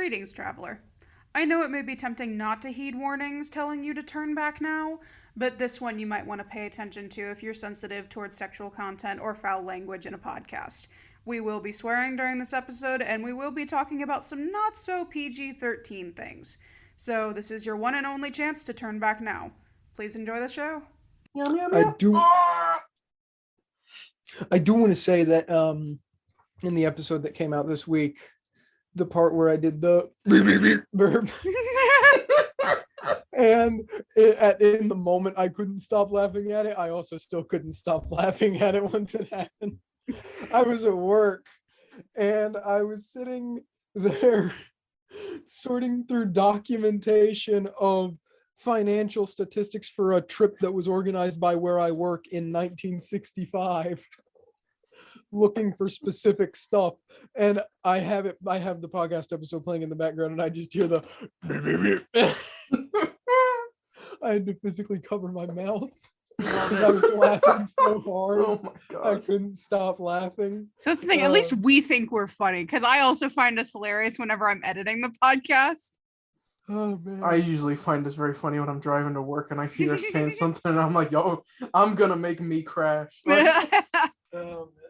Greetings, traveler. I know it may be tempting not to heed warnings telling you to turn back now, but this one you might want to pay attention to if you're sensitive towards sexual content or foul language in a podcast. We will be swearing during this episode, and we will be talking about some not so PG 13 things. So, this is your one and only chance to turn back now. Please enjoy the show. Meow, meow, meow. I do want to say that in the episode that came out this week, the part where I did the burp, and in the moment I couldn't stop laughing at it, I also still couldn't stop laughing at it once it happened. I was at work, and I was sitting there sorting through documentation of financial statistics for a trip that was organized by where I work in 1965, looking for specific stuff, and I have the podcast episode playing in the background, and I just hear the I had to physically cover my mouth because I was laughing so hard. Oh my god, I couldn't stop laughing. So that's the thing, at least we think we're funny, because I also find us hilarious whenever I'm editing the podcast. Oh man, I usually find this very funny when I'm driving to work and I hear saying something and I'm like, yo, I'm gonna make me crash. Like,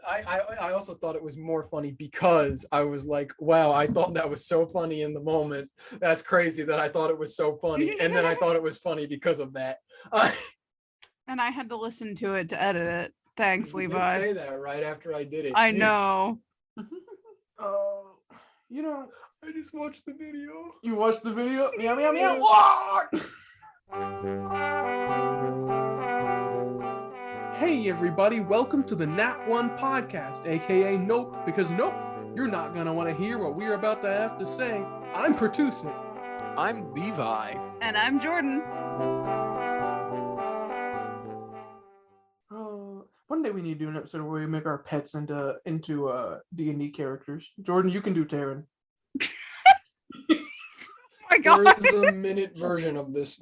I also thought it was more funny because I was like, wow, I thought that was so funny in the moment. That's crazy that I thought it was so funny. And then I thought it was funny because of that. And I had to listen to it to edit it. Thanks, You Levi. did say that right after I did it. I know. you know, I just watched the video. you watched the video? Meow, meow, meow. What? Hey everybody, welcome to the Nat 1 podcast, aka Nope, because nope, you're not gonna want to hear what we're about to have to say. I'm Pertusik. I'm Levi. And I'm Jordan. One day we need to do an episode where we make our pets into D&D characters. Jordan, you can do Taryn. Oh my god. There is a minute version of this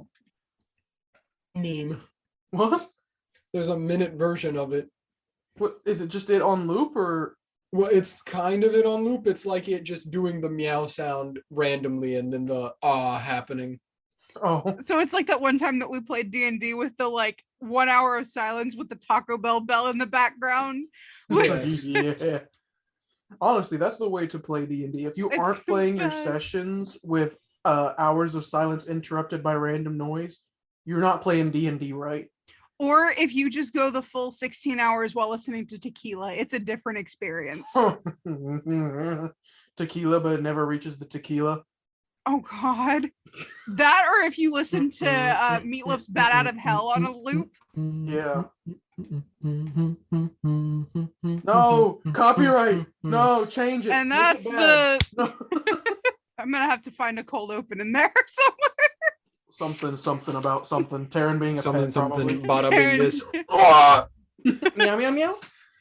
meme. What? There's a minute version of it. What is it? Just it on loop, or? Well, it's kind of it on loop. It's like it just doing the meow sound randomly and then the happening. Oh, So it's like that one time that we played D&D with the 1 hour of silence with the Taco Bell bell in the background. Yes. yeah. Honestly, that's the way to play D&D. If you It's aren't the playing your best. sessions with hours of silence interrupted by random noise, you're not playing D&D right. Or if you just go the full 16 hours while listening to tequila, it's a different experience. Tequila, but it never reaches the tequila. Oh god. That, or if you listen to Meatloaf's Bat Out of Hell on a loop. Yeah. No, copyright. No, change it. And Make that's it bad. I'm gonna have to find a cold open in there somewhere. something about something. Taryn being a pet, probably. Bada bing this. Meow, meow, meow.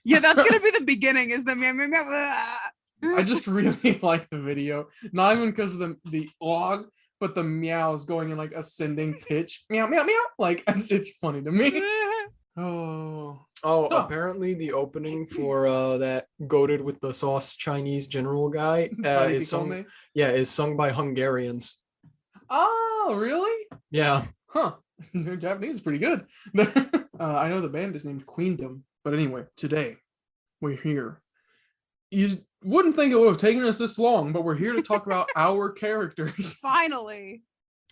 Yeah, that's gonna be the beginning, is the meow meow meow. I just really like the video, not even because of the log, but the meows going in ascending pitch. Meow, meow, meow. It's funny to me. Oh, Apparently the opening for that goated with the sauce Chinese general guy is sung by Hungarians. Oh, really? Yeah. Huh. Their Japanese is pretty good. I know the band is named Queendom, but anyway, today we're here. You wouldn't think it would have taken us this long, but we're here to talk about our characters. Finally.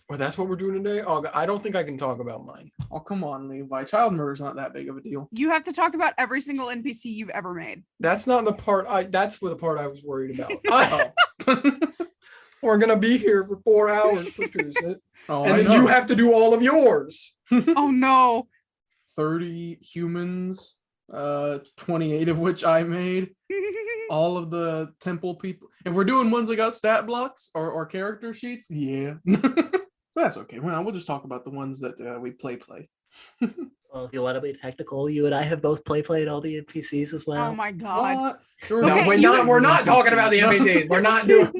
Well, that's what we're doing today. Oh, I don't think I can talk about mine. Oh, come on, Levi. Child murder is not that big of a deal. You have to talk about every single NPC you've ever made. That's not the part that's the part I was worried about. We're gonna be here for 4 hours, Oh, and I then know. you have to do all of yours. Oh no. 30 humans, 28 of which I made. All of the temple people. If we're doing ones that got stat blocks or character sheets, yeah. That's okay. Well, we'll just talk about the ones that we play. Well, if you want to be technical, you and I have both played all the NPCs as well. Oh my god. What? Okay, We're not talking about the NPCs. We're not doing.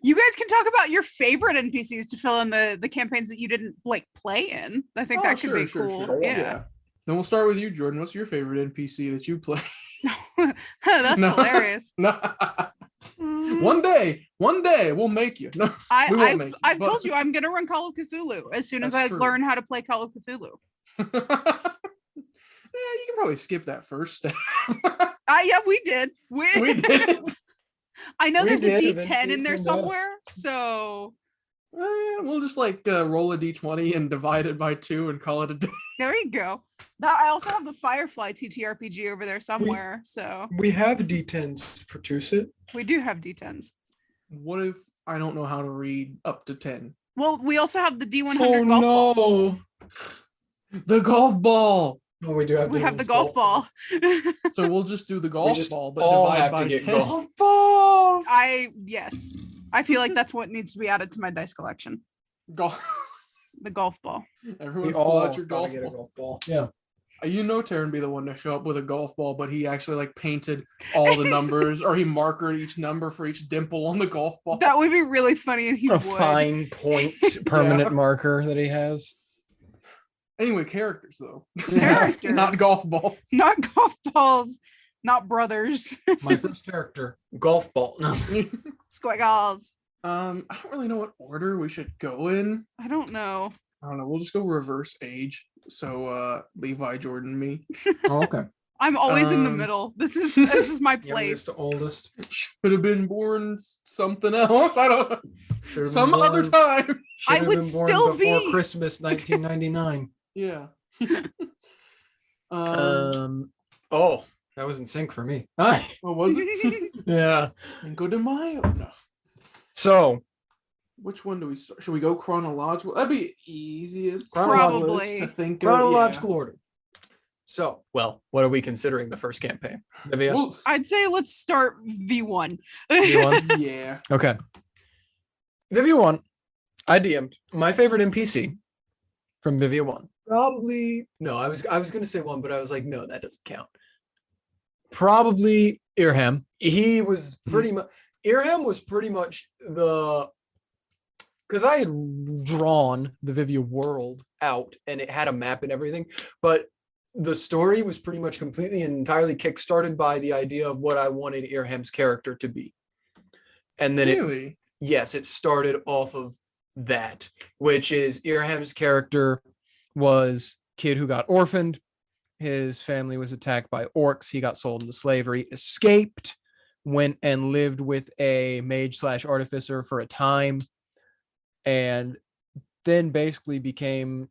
You guys can talk about your favorite NPCs to fill in the campaigns that you didn't play in. I think that could be cool. Sure. Yeah. Then we'll start with you, Jordan. What's your favorite NPC that you play? That's No. hilarious. No. One day we'll make you. No, we won't make you. I've but- told you I'm gonna run Call of Cthulhu as soon as I That's true. learn how to play Call of Cthulhu. Yeah, you can probably skip that first step. Yeah, we did. We did. I know We there's a did, D10 eventually in there it came to us. somewhere, so We'll just like roll a d20 and divide it by 2 and call it a day. there you go. Now I also have the Firefly TTRPG over there somewhere, so We have D10s to produce it. we do have D10s. What if I don't know how to read up to 10? Well, we also have the D100 Oh golf ball. no! The golf ball. Oh, we do have. We have the D1's golf ball. So we'll just do the We golf just ball, but all divide have by to get 10. golf balls. Yes. I feel like that's what needs to be added to my dice collection. Golf. The golf ball. Everyone We pull all out your gotta golf get a ball. golf ball. Yeah. You know Taryn be the one to show up with a golf ball, but he actually like painted all the numbers, or he markered each number for each dimple on the golf ball. That would be really funny, and he A would. fine point permanent marker that he has. Anyway, characters though. Characters. Not golf balls. Not golf balls. Not brothers. My first character, golf ball. No. Squiggles. I don't really know what order we should go in. I don't know. I don't know. We'll just go reverse age. So Levi, Jordan, me. Oh, okay. I'm always in the Um, middle. This is my place. Youngest to oldest. Should have been born something else. I don't know. Should've been Some other born- time. I should've would been born still before be. Christmas 1999. Yeah. Oh, that was in sync for me. Hi. What was it? Yeah. Cinco de Mayo. No. So Which one do we start? Should we go chronological? That'd be easiest. Chronological. Probably. To think of. chronological order. So, well, what are we considering the first campaign? Yeah. Vivia? Well, I'd say let's start V1. V1? yeah. Okay. Vivia 1, I DM'd my favorite NPC from Vivia 1. Probably no, I was gonna say 1, but I was like, no, that doesn't count. Probably Irham. He was pretty much Irham was pretty much the because I had drawn the Vivia world out and it had a map and everything, but the story was pretty much completely and entirely kickstarted by the idea of what I wanted Irham's character to be. And then Really? it started off of that, which is Irham's character was kid who got orphaned. His family was attacked by orcs. He got sold into slavery, escaped, went and lived with a mage / artificer for a time, and then basically became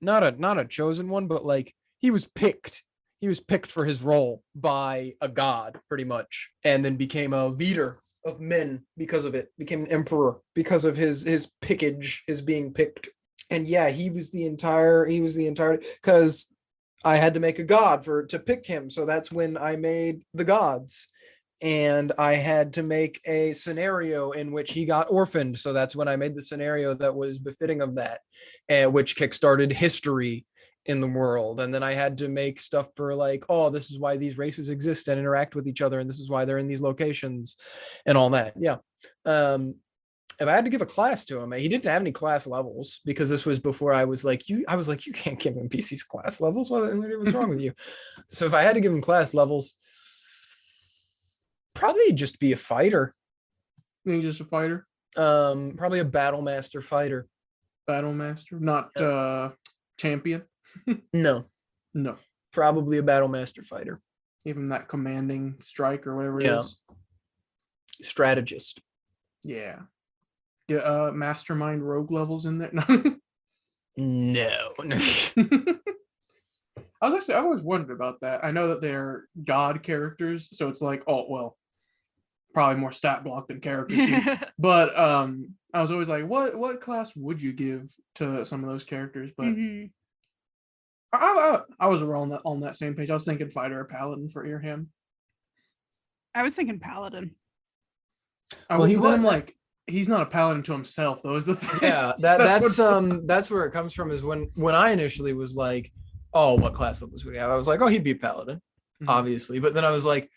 not a chosen one, but like he was picked. He was picked for his role by a god, pretty much, and then became a leader of men because of it. Became an emperor because of his pickage, his being picked. And yeah, he was the entire because I had to make a god to pick him. So that's when I made the gods. And I had to make a scenario in which he got orphaned. So that's when I made the scenario that was befitting of that, which kickstarted history in the world. And then I had to make stuff for like, oh, this is why these races exist and interact with each other, and this is why they're in these locations and all that. Yeah. If I had to give a class to him, he didn't have any class levels because this was before I was like, you can't give NPCs class levels. What's wrong with you? So if I had to give him class levels, probably just be a fighter. Think just a fighter? Probably a battle master fighter. Battle master? Not champion? No, No. probably a battle master fighter. Give him that commanding strike or whatever it Yeah. is. Strategist. Yeah. Yeah, mastermind rogue levels in there. No. I've always wondered about that. I know that they're god characters, so it's like, oh well, probably more stat block than character sheet. But I was always like, what class would you give to some of those characters? But Mhm. I was around on that same page. I was thinking fighter or paladin for Irham. I was thinking paladin. Well, he I'm was- like, he's not a paladin to himself, though. Is the thing? Yeah, that's where it comes from. Is when I initially was like, oh, what class levels would he have? I was like, oh, he'd be a paladin, Mhm. obviously. But then I was like,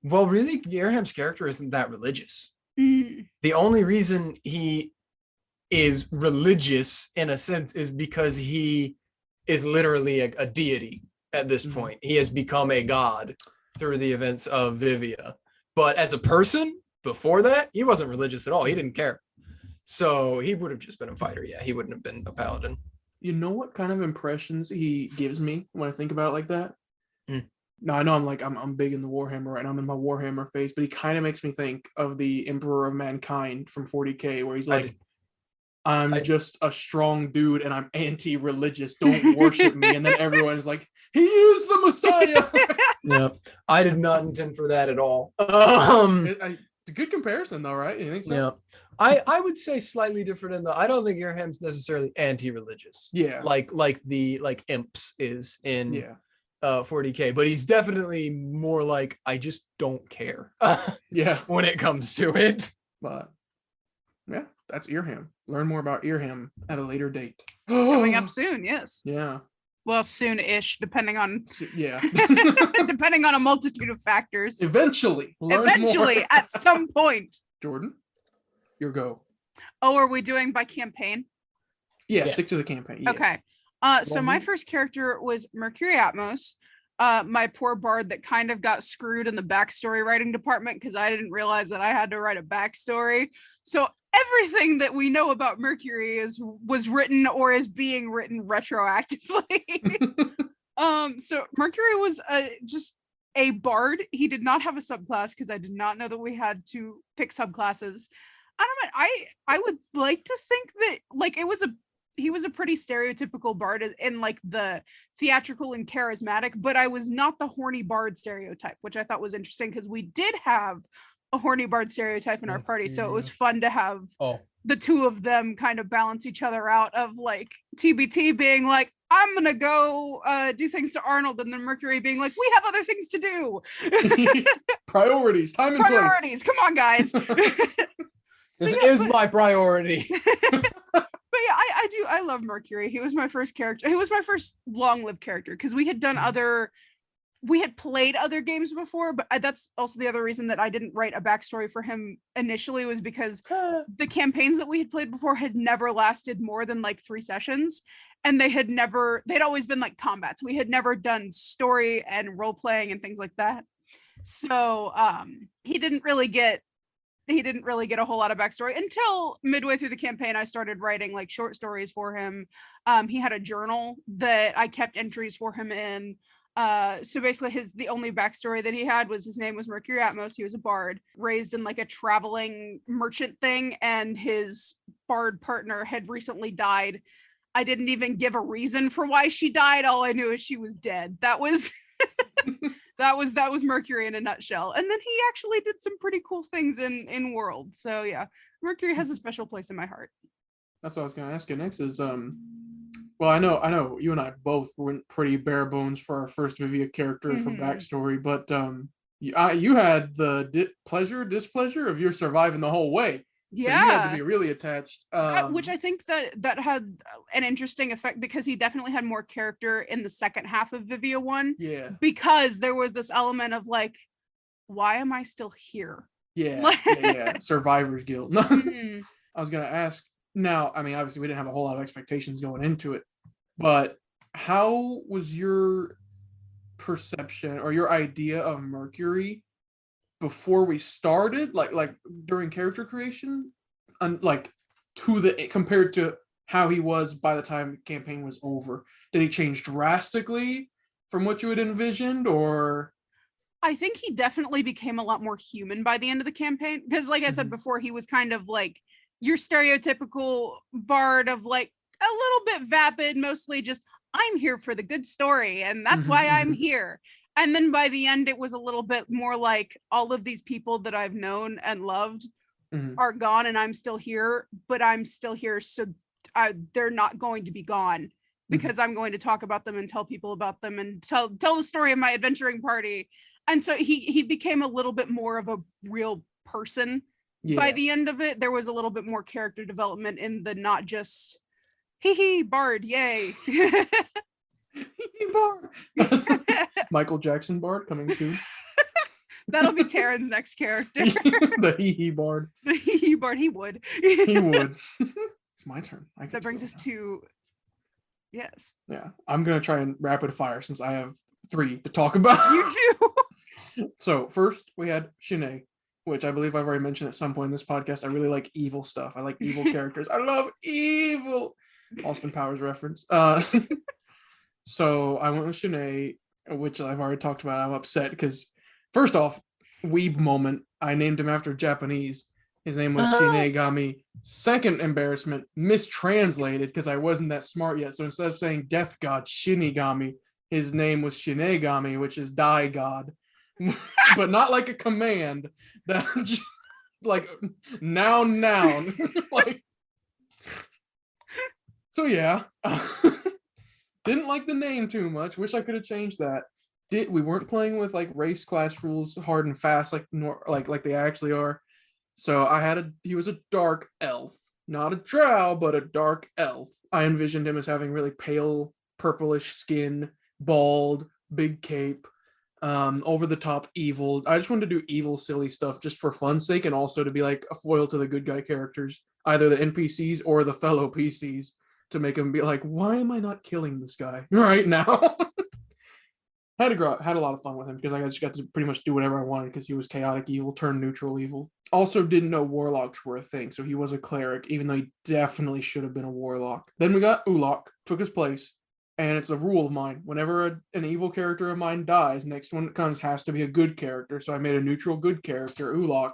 well, really, Irham's character isn't that religious. Mhm. The only reason he is religious in a sense is because he is literally a deity at this Mhm. point. He has become a god through the events of Vivia. But as a person, before that, he wasn't religious at all. He didn't care. So he would have just been a fighter. Yeah, he wouldn't have been a paladin. You know what kind of impressions he gives me when I think about it like that? Mm. Now I know I'm big in the Warhammer right now. I'm in my Warhammer phase, but he kind of makes me think of the Emperor of Mankind from 40K, where he's like, I'm just a strong dude and I'm anti-religious. Don't worship me. And then everyone is like, he is the Messiah. Yeah, I did not intend for that at all. It's a good comparison though, right? You think so? Yeah. I would say slightly different in the I don't think Irham's necessarily anti-religious. Yeah. Like Imps is in Yeah. 40K, but he's definitely more like I just don't care. Yeah. When it comes to it. But yeah, that's Irham. Learn more about Irham at a later date. Coming up soon, yes. Yeah. Well, soon-ish, depending on Yeah. depending on a multitude of factors. Eventually. Eventually, at some point. Jordan, your go. Oh, are we doing by campaign? Yeah, Yes. Stick to the campaign. Yeah. Okay. So my first character was Mercury Atmos, my poor bard that kind of got screwed in the backstory writing department because I didn't realize that I had to write a backstory. So everything that we know about Mercury was written or is being written retroactively. So Mercury was just a bard. He did not have a subclass because I did not know that we had to pick subclasses. I don't know. I would like to think that like he was a pretty stereotypical bard in like the theatrical and charismatic, but I was not the horny bard stereotype, which I thought was interesting because we did have a horny bard stereotype in our party. So it was fun to have the two of them kind of balance each other out of like TBT being like, I'm going to go do things to Arnold, and then Mercury being like, we have other things to do. Priorities, time and Priorities. Come on, guys. This is my priority. But yeah, I love Mercury. He was my first character. He was my first long-lived character because we had played other games before, but that's also the other reason that I didn't write a backstory for him initially was because the campaigns that we had played before had never lasted more than like 3 sessions, and they'd always been like combats. We had never done story and role-playing and things like that. So he didn't really get a whole lot of backstory until midway through the campaign. I started writing like short stories for him. He had a journal that I kept entries for him in. So basically the only backstory that he had was his name was Mercury Atmos. He was a bard raised in like a traveling merchant thing, and his bard partner had recently died. I didn't even give a reason for why she died. All I knew is she was dead. That was that was Mercury in a nutshell. And then he actually did some pretty cool things in World. So yeah, Mercury has a special place in my heart. That's what I was going to ask you next is, well, I know you and I both went pretty bare bones for our first Vivia character for backstory, but you had the displeasure of your surviving the whole way. So you had to be really attached. Which I think that had an interesting effect because he definitely had more character in the second half of Vivia 1. Yeah. Because there was this element of like, why am I still here? Yeah. Survivor's guilt. I was going to ask, now, I mean, obviously we didn't have a whole lot of expectations going into it, but how was your perception or your idea of Mercury before we started, like during character creation, and like compared to how he was by the time the campaign was over? Did he change drastically from what you had envisioned, or? I think he definitely became a lot more human by the end of the campaign because, like I said before, he was kind of like your stereotypical bard of like a little bit vapid, mostly just I'm here for the good story and that's why I'm here. And then by the end, it was a little bit more like all of these people that I've known and loved are gone and I'm still here, but I'm still here. So they're not going to be gone because I'm going to talk about them and tell people about them and tell the story of my adventuring party. And so he became a little bit more of a real person. By the end of it, there was a little bit more character development in the not just bard, yay. Bard. Michael Jackson bard coming soon. That'll be Taryn's next character. The hee bard. The hee bard, he would. He would. It's my turn. That brings us to yes. Yeah, I'm gonna try and rapid fire since I have 3 to talk about. You do. So first we had Shanae. which I believe I've already mentioned at some point in this podcast. I really like evil stuff. I like evil characters. I love evil. Austin Powers reference. So I went with Shanae, which I've already talked about. I'm upset because, first off, weeb moment. I named him after Japanese. His name was Shinigami. Second embarrassment, mistranslated because I wasn't that smart yet. So instead of saying death god Shinigami, his name was Shinigami, which is die god. But not like a command. That like noun. Like, so yeah. Didn't like the name too much. Wish I could have changed that. We weren't playing with like race class rules hard and fast like they actually are. So he was a dark elf, not a drow, but a dark elf. I envisioned him as having really pale purplish skin, bald, big cape, over the top evil. I just wanted to do evil, silly stuff just for fun's sake, and also to be like a foil to the good guy characters, either the NPCs or the fellow PCs, to make them be like, why am I not killing this guy right now? Had a lot of fun with him because I just got to pretty much do whatever I wanted because he was chaotic evil turned neutral evil. Also didn't know warlocks were a thing, so he was a cleric, even though he definitely should have been a warlock. Then we got Ulok, took his place, and it's a rule of mine. Whenever an evil character of mine dies, next one that comes has to be a good character, so I made a neutral good character, Ulok.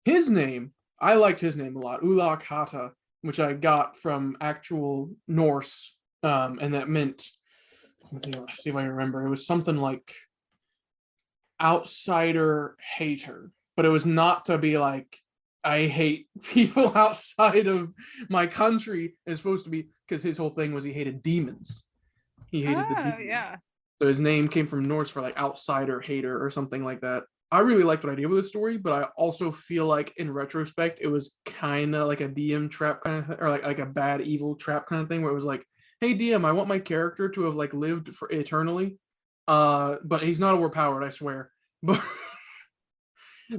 His name, I liked his name a lot, Ulok Hata, which I got from actual Norse, and that meant, let's see if I remember, it was something like outsider hater, but it was not to be like, I hate people outside of my country. It's supposed to be because his whole thing was he hated demons. He hated the demons. Yeah. So his name came from Norse for like outsider hater or something like that. I really liked what I did with the story, but I also feel like in retrospect, it was kind of like a DM trap kind of, or like a bad evil trap kind of thing, where it was like, hey DM, I want my character to have like lived for eternally, but he's not overpowered, I swear. But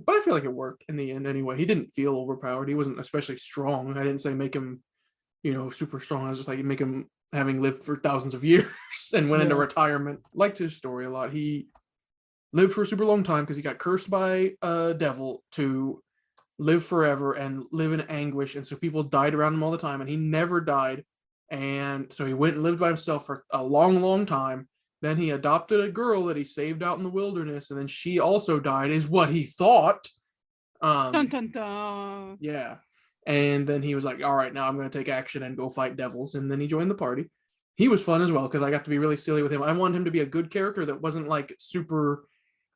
I feel like it worked in the end anyway. He didn't feel overpowered. He wasn't especially strong. I didn't say make him, super strong. I was just like make him having lived for thousands of years and went into retirement. Liked his story a lot. He lived for a super long time because he got cursed by a devil to live forever and live in anguish, and so people died around him all the time, and he never died, and so he went and lived by himself for a long time. Then he adopted a girl that he saved out in the wilderness, and then she also died, is what he thought. Dun, dun, dun. Yeah. And then he was like, all right, now I'm going to take action and go fight devils, and then he joined the party. He was fun as well because I got to be really silly with him. I wanted him to be a good character that wasn't like super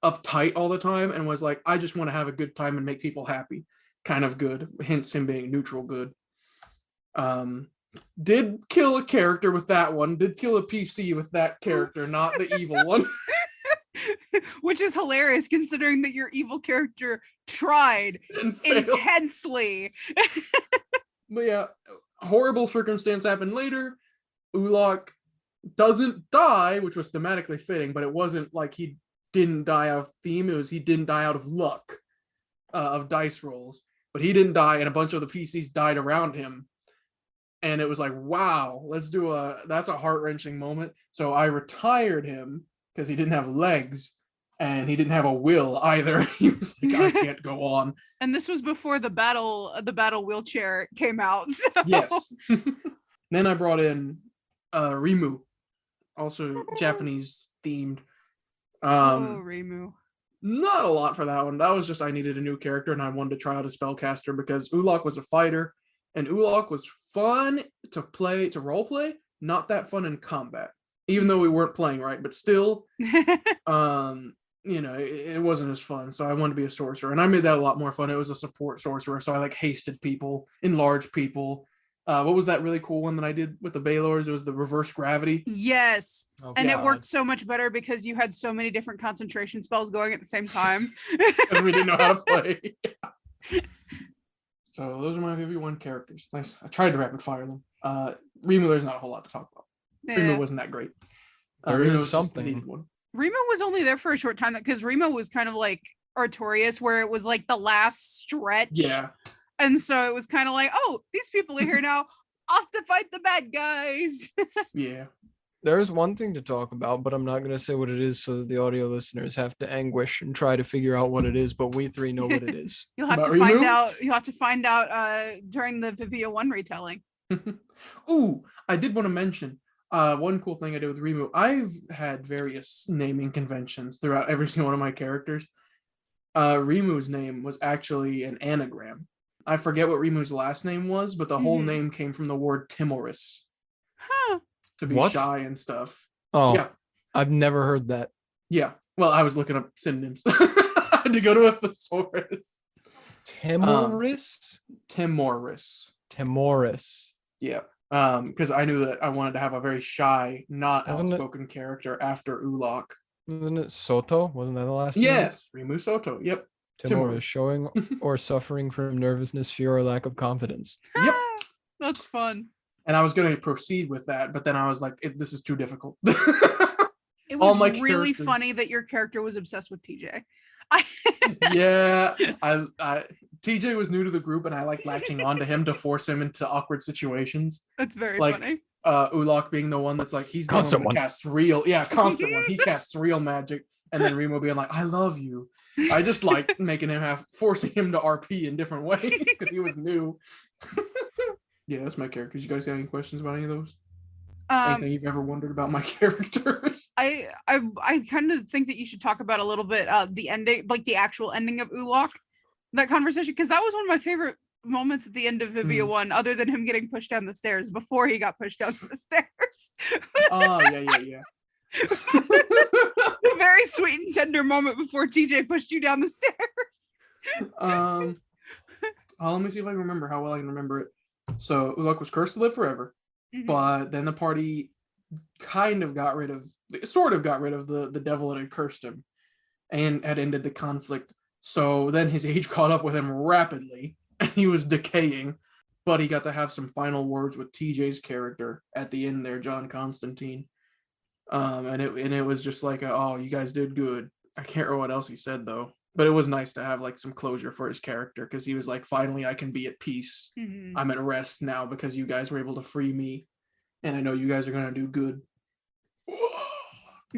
uptight all the time and was like, I just want to have a good time and make people happy kind of good, hence him being neutral good. Did kill a character with that one, did kill a PC with that character, not the evil one. Which is hilarious considering that your evil character tried intensely. But yeah, horrible circumstance happened later. Ulok doesn't die, which was thematically fitting, but it wasn't like he didn't die out of theme. It was he didn't die out of luck, of dice rolls. But he didn't die, and a bunch of the PCs died around him. And it was like, wow, that's a heart-wrenching moment. So I retired him because he didn't have legs and he didn't have a will either. He was like, I can't go on. And this was before the battle wheelchair came out. So. Yes. Then I brought in Rimu, also Japanese themed. Rimu. Not a lot for that one. That was just I needed a new character and I wanted to try out a spellcaster because Ulok was a fighter and Ulok was fun to role play, not that fun in combat. Even though we weren't playing right, but still, it wasn't as fun. So I wanted to be a sorcerer, and I made that a lot more fun. It was a support sorcerer, so I like hasted people, enlarged people. What was that really cool one that I did with the Baylors? It was the reverse gravity. Yes. Oh, and it worked so much better because you had so many different concentration spells going at the same time. Because we didn't know how to play. So those are my VV1 characters. Nice. I tried to rapid fire them. Rimu, there's not a whole lot to talk about. Yeah. Rimu wasn't that great. There is something. Rimu was only there for a short time because Rimu was kind of like Artorias, where it was like the last stretch. Yeah. And so it was kind of like, oh, these people are here now, off to fight the bad guys. Yeah. There's one thing to talk about, but I'm not going to say what it is so that the audio listeners have to anguish and try to figure out what it is, but we three know what it is. You'll have About to find Remu? out. You'll have to find out during the Vivia 1 retelling. Ooh, I did want to mention one cool thing I did with Remu. I've had various naming conventions throughout every single one of my characters. Remu's name was actually an anagram. I forget what Remu's last name was, but the whole name came from the word timorous, Huh. to be What? shy and stuff. Oh, Yeah. I've never heard that. Yeah. Well, I was looking up synonyms. I had to go to a thesaurus. Timorous? Timorous. Timorous. Yeah. Because I knew that I wanted to have a very shy, not Wasn't it- outspoken character after Ulok. Wasn't it Soto? Wasn't that the last name? Yes, Remu Soto. Yep. Timorous, showing or suffering from nervousness, fear, or lack of confidence. Yep. That's fun. And I was going to proceed with that, but then I was like, this is too difficult. It All was my really characters- funny that your character was obsessed with TJ. Yeah, I TJ was new to the group, and I like latching on to him to force him into awkward situations. That's very Like, funny. Ulok being the one that's like, he's the Constant one one. that casts real, constant one. He casts real magic, and then Remo being like, I love you. I just like forcing him to RP in different ways because he was new. Yeah, that's my characters. You guys got any questions about any of those? Anything you've ever wondered about my characters? I kind of think that you should talk about a little bit the ending, like the actual ending of Ulok, that conversation, because that was one of my favorite moments at the end of Vivia 1, other than him getting pushed down the stairs before he got pushed down the stairs. Oh, yeah. A very sweet and tender moment before TJ pushed you down the stairs. Let me see if I can remember how well I can remember it. So Ulok was cursed to live forever. But then the party sort of got rid of the devil that had cursed him and had ended the conflict. So then his age caught up with him rapidly and he was decaying, but he got to have some final words with TJ's character at the end there, John Constantine. And it was just like, oh, you guys did good. I can't remember what else he said though, but it was nice to have like some closure for his character because he was like, finally, I can be at peace. I'm at rest now because you guys were able to free me, and I know you guys are gonna do good.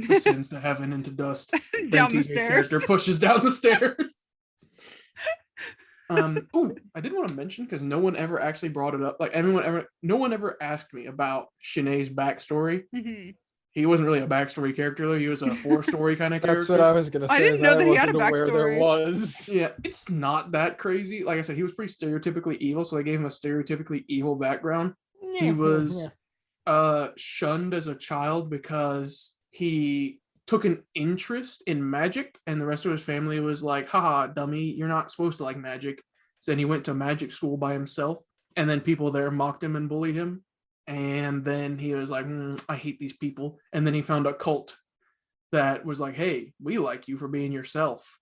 Ascends to heaven into dust. Down the TJ's stairs. character pushes down the stairs. I did want to mention because no one ever actually brought it up. Like no one ever asked me about Shanae's backstory. He wasn't really a backstory character though. He was a 4-story kind of character. That's what I was gonna say. I didn't know that he had a wasn't aware there backstory. was. Yeah, it's not that crazy. Like I said, he was pretty stereotypically evil, so they gave him a stereotypically evil background. He was shunned as a child because he took an interest in magic, and the rest of his family was like, haha, dummy, you're not supposed to like magic. So then he went to magic school by himself, and then people there mocked him and bullied him. And then he was like, I hate these people. And then he found a cult that was like, hey, we like you for being yourself.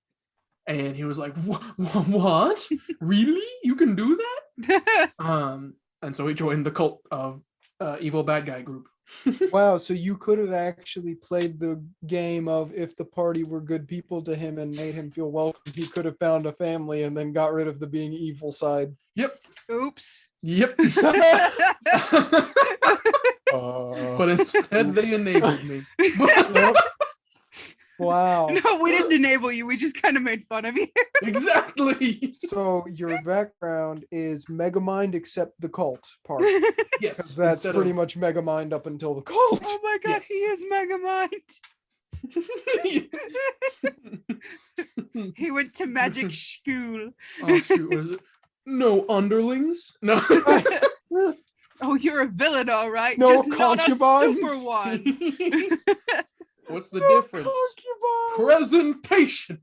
And he was like, what? Really? You can do that? And so he joined the cult of evil bad guy group. Wow, so you could have actually played the game of if the party were good people to him and made him feel welcome, he could have found a family and then got rid of the being evil side. Yep. Oops. Yep. But instead they enabled me. Wow. No, we didn't enable you. We just kind of made fun of you. Exactly. So your background is Megamind except the cult part. Yes. Because that's instead pretty of- much Megamind up until the cult. Oh my god, Yes. he is Megamind. He went to magic school. Oh shoot, what is it? No underlings? No. Oh, you're a villain, all right. No Just not a concubines? super one. What's the difference? Presentation.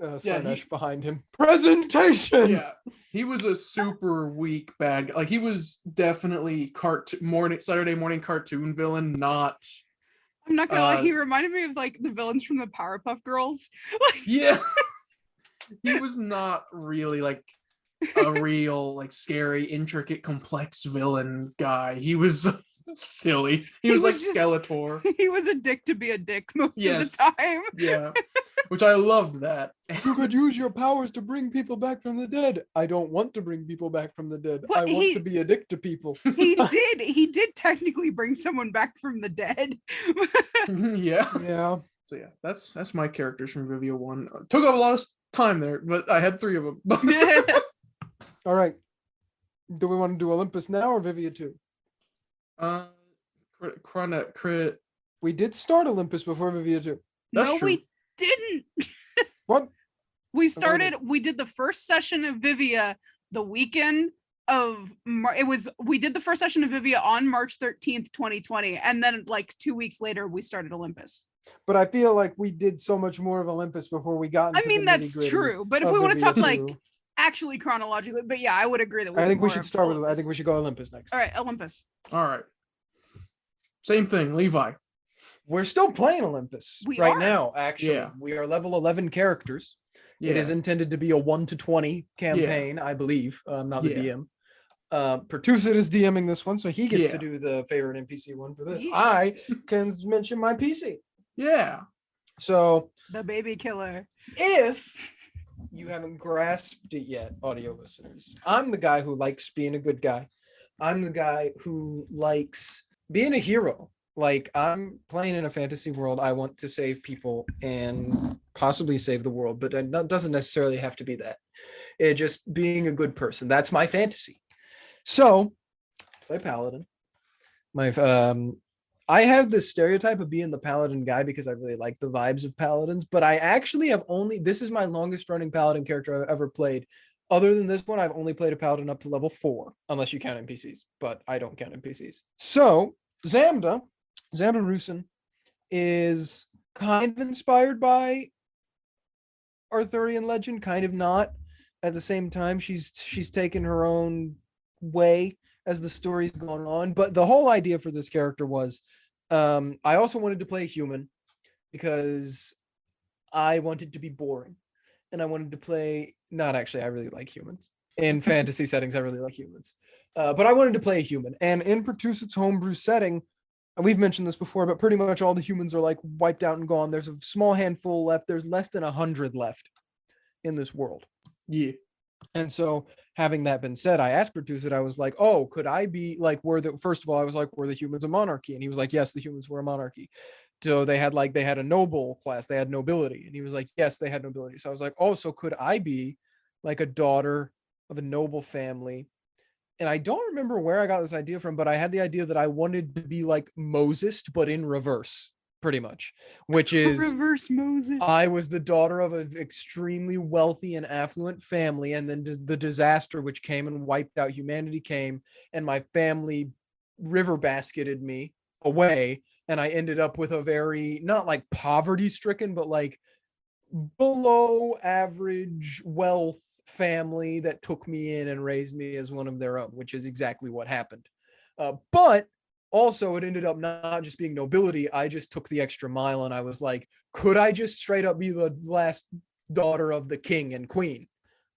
Sarnesh behind him. Presentation. Yeah, he was a super weak bad guy. Like he was definitely Saturday morning cartoon villain, not. I'm not gonna lie, he reminded me of like the villains from the Powerpuff Girls. Yeah, he was not really like a real like scary, intricate, complex villain guy. He was Silly. He He was like was just- Skeletor. He was a dick to be a dick most of Yes. the time. Yeah. Which I loved that. You could use your powers to bring people back from the dead. I don't want to bring people back from the dead. What, I want he- to be a dick to people. He did technically bring someone back from the dead. Yeah. Yeah. So yeah, that's my characters from Vivia 1. Took up a lot of time there, but I had 3 of them. All right. Do we want to do Olympus now or Vivia 2? Crit. We did start Olympus before Vivia 2. That's No, true. we didn't. What? We did the first session of Vivia the weekend of we did the first session of Vivia on March 13th, 2020, and then like 2 weeks later we started Olympus. But I feel like we did so much more of Olympus before we got into I mean, the that's nitty-gritty true, but if of we want to Vivia talk like 2. actually chronologically, but yeah, I would agree that we I did think we more should of start with I Olympus. think we should go Olympus next. All right, Olympus. All right. Same thing, Levi. We're still playing Olympus We right are. now, actually. Yeah. We are level 11 characters. Yeah. It is intended to be a 1 to 20 campaign, I believe. I'm not the Yeah. DM. Pertusit is DMing this one, so he gets Yeah. to do the favorite NPC one for this. Yeah. I can mention my PC. Yeah. So The baby killer. if you haven't grasped it yet, audio listeners, I'm the guy who likes being a good guy. I'm the guy who likes being a hero. Like, I'm playing in a fantasy world. I want to save people and possibly save the world, but it doesn't necessarily have to be that. It just being a good person. That's my fantasy. So, play Paladin. I have this stereotype of being the Paladin guy because I really like the vibes of Paladins, but I actually have this is my longest running Paladin character I've ever played. Other than this one, I've only played a Paladin up to level 4, unless you count NPCs, but I don't count NPCs. So, Zamda Rusin is kind of inspired by Arthurian legend, kind of not. At the same time, she's taken her own way as the story's gone on. But the whole idea for this character was, I also wanted to play a human because I wanted to be boring, and I wanted to play. Not actually, I really like humans in fantasy settings. I really like humans, but I wanted to play a human, and in Pertusit's homebrew setting. We've mentioned this before, but pretty much all the humans are like wiped out and gone. There's a small handful left. There's less than 100 left in this world. Yeah. And so, having that been said, I asked Pertusit, I was like, oh, could I be like, first of all, I was like, were the humans a monarchy? And he was like, yes, the humans were a monarchy. So they had a noble class, they had nobility. And he was like, yes, they had nobility. So I was like, oh, so could I be like a daughter of a noble family? And I don't remember where I got this idea from, but I had the idea that I wanted to be like Moses, but in reverse, pretty much, which is Reverse Moses. I was the daughter of an extremely wealthy and affluent family, and then the disaster which came and wiped out humanity came, and my family river basketed me away, and I ended up with a very, not like poverty stricken, but like below average wealth family that took me in and raised me as one of their own, which is exactly what happened. But also it ended up not just being nobility. I just took the extra mile, and I was like, could I just straight up be the last daughter of the king and queen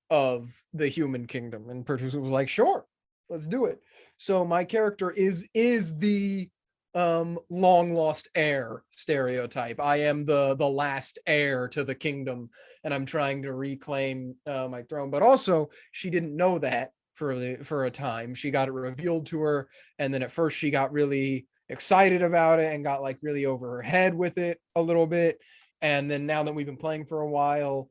of the human kingdom? And Pertusit was like, sure, let's do it. So my character is the long lost heir stereotype. I am the last heir to the kingdom, and I'm trying to reclaim my throne. But also, she didn't know that for a time. She got it revealed to her, and then at first she got really excited about it and got like really over her head with it a little bit. And then now that we've been playing for a while,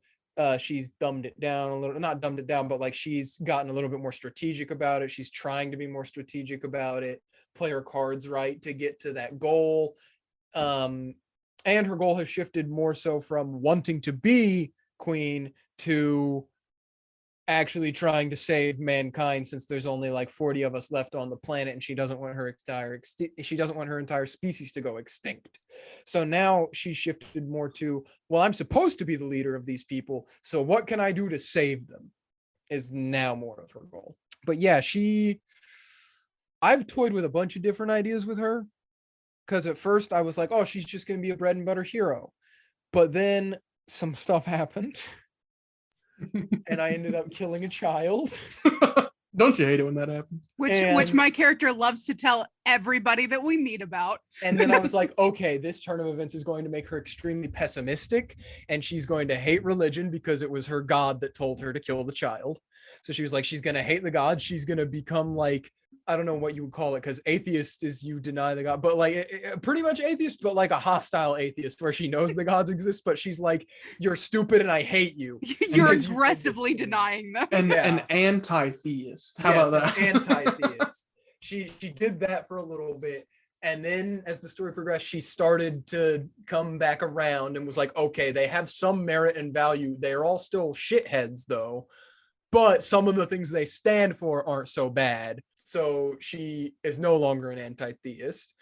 she's dumbed it down a little, not dumbed it down, but like she's gotten a little bit more strategic about it. She's trying to be more strategic about it, play her cards right to get to that goal. And her goal has shifted more so from wanting to be queen to actually trying to save mankind, since there's only like 40 of us left on the planet, and she doesn't want her entire species to go extinct. So now she's shifted more to, well, I'm supposed to be the leader of these people, so what can I do to save them is now more of her goal. But yeah, I've toyed with a bunch of different ideas with her, because at first I was like, oh, she's just going to be a bread and butter hero. But then some stuff happened, and I ended up killing a child. Don't you hate it when that happens? Which And- my character loves to tell everybody that we meet about. And then I was like, okay, this turn of events is going to make her extremely pessimistic, and she's going to hate religion because it was her god that told her to kill the child. So she was like, she's going to hate the god. She's going to become like, I don't know what you would call it, because atheist is you deny the god, but like pretty much atheist, but like a hostile atheist where she knows the gods exist, but she's like, you're stupid and I hate you. You're Because you did aggressively this to me. denying them. And Yeah. an anti-theist. How Yes, about that? an anti-theist. She did that for a little bit. And then as the story progressed, she started to come back around and was like, okay, they have some merit and value. They're all still shitheads though, but some of the things they stand for aren't so bad. So she is no longer an anti-theist.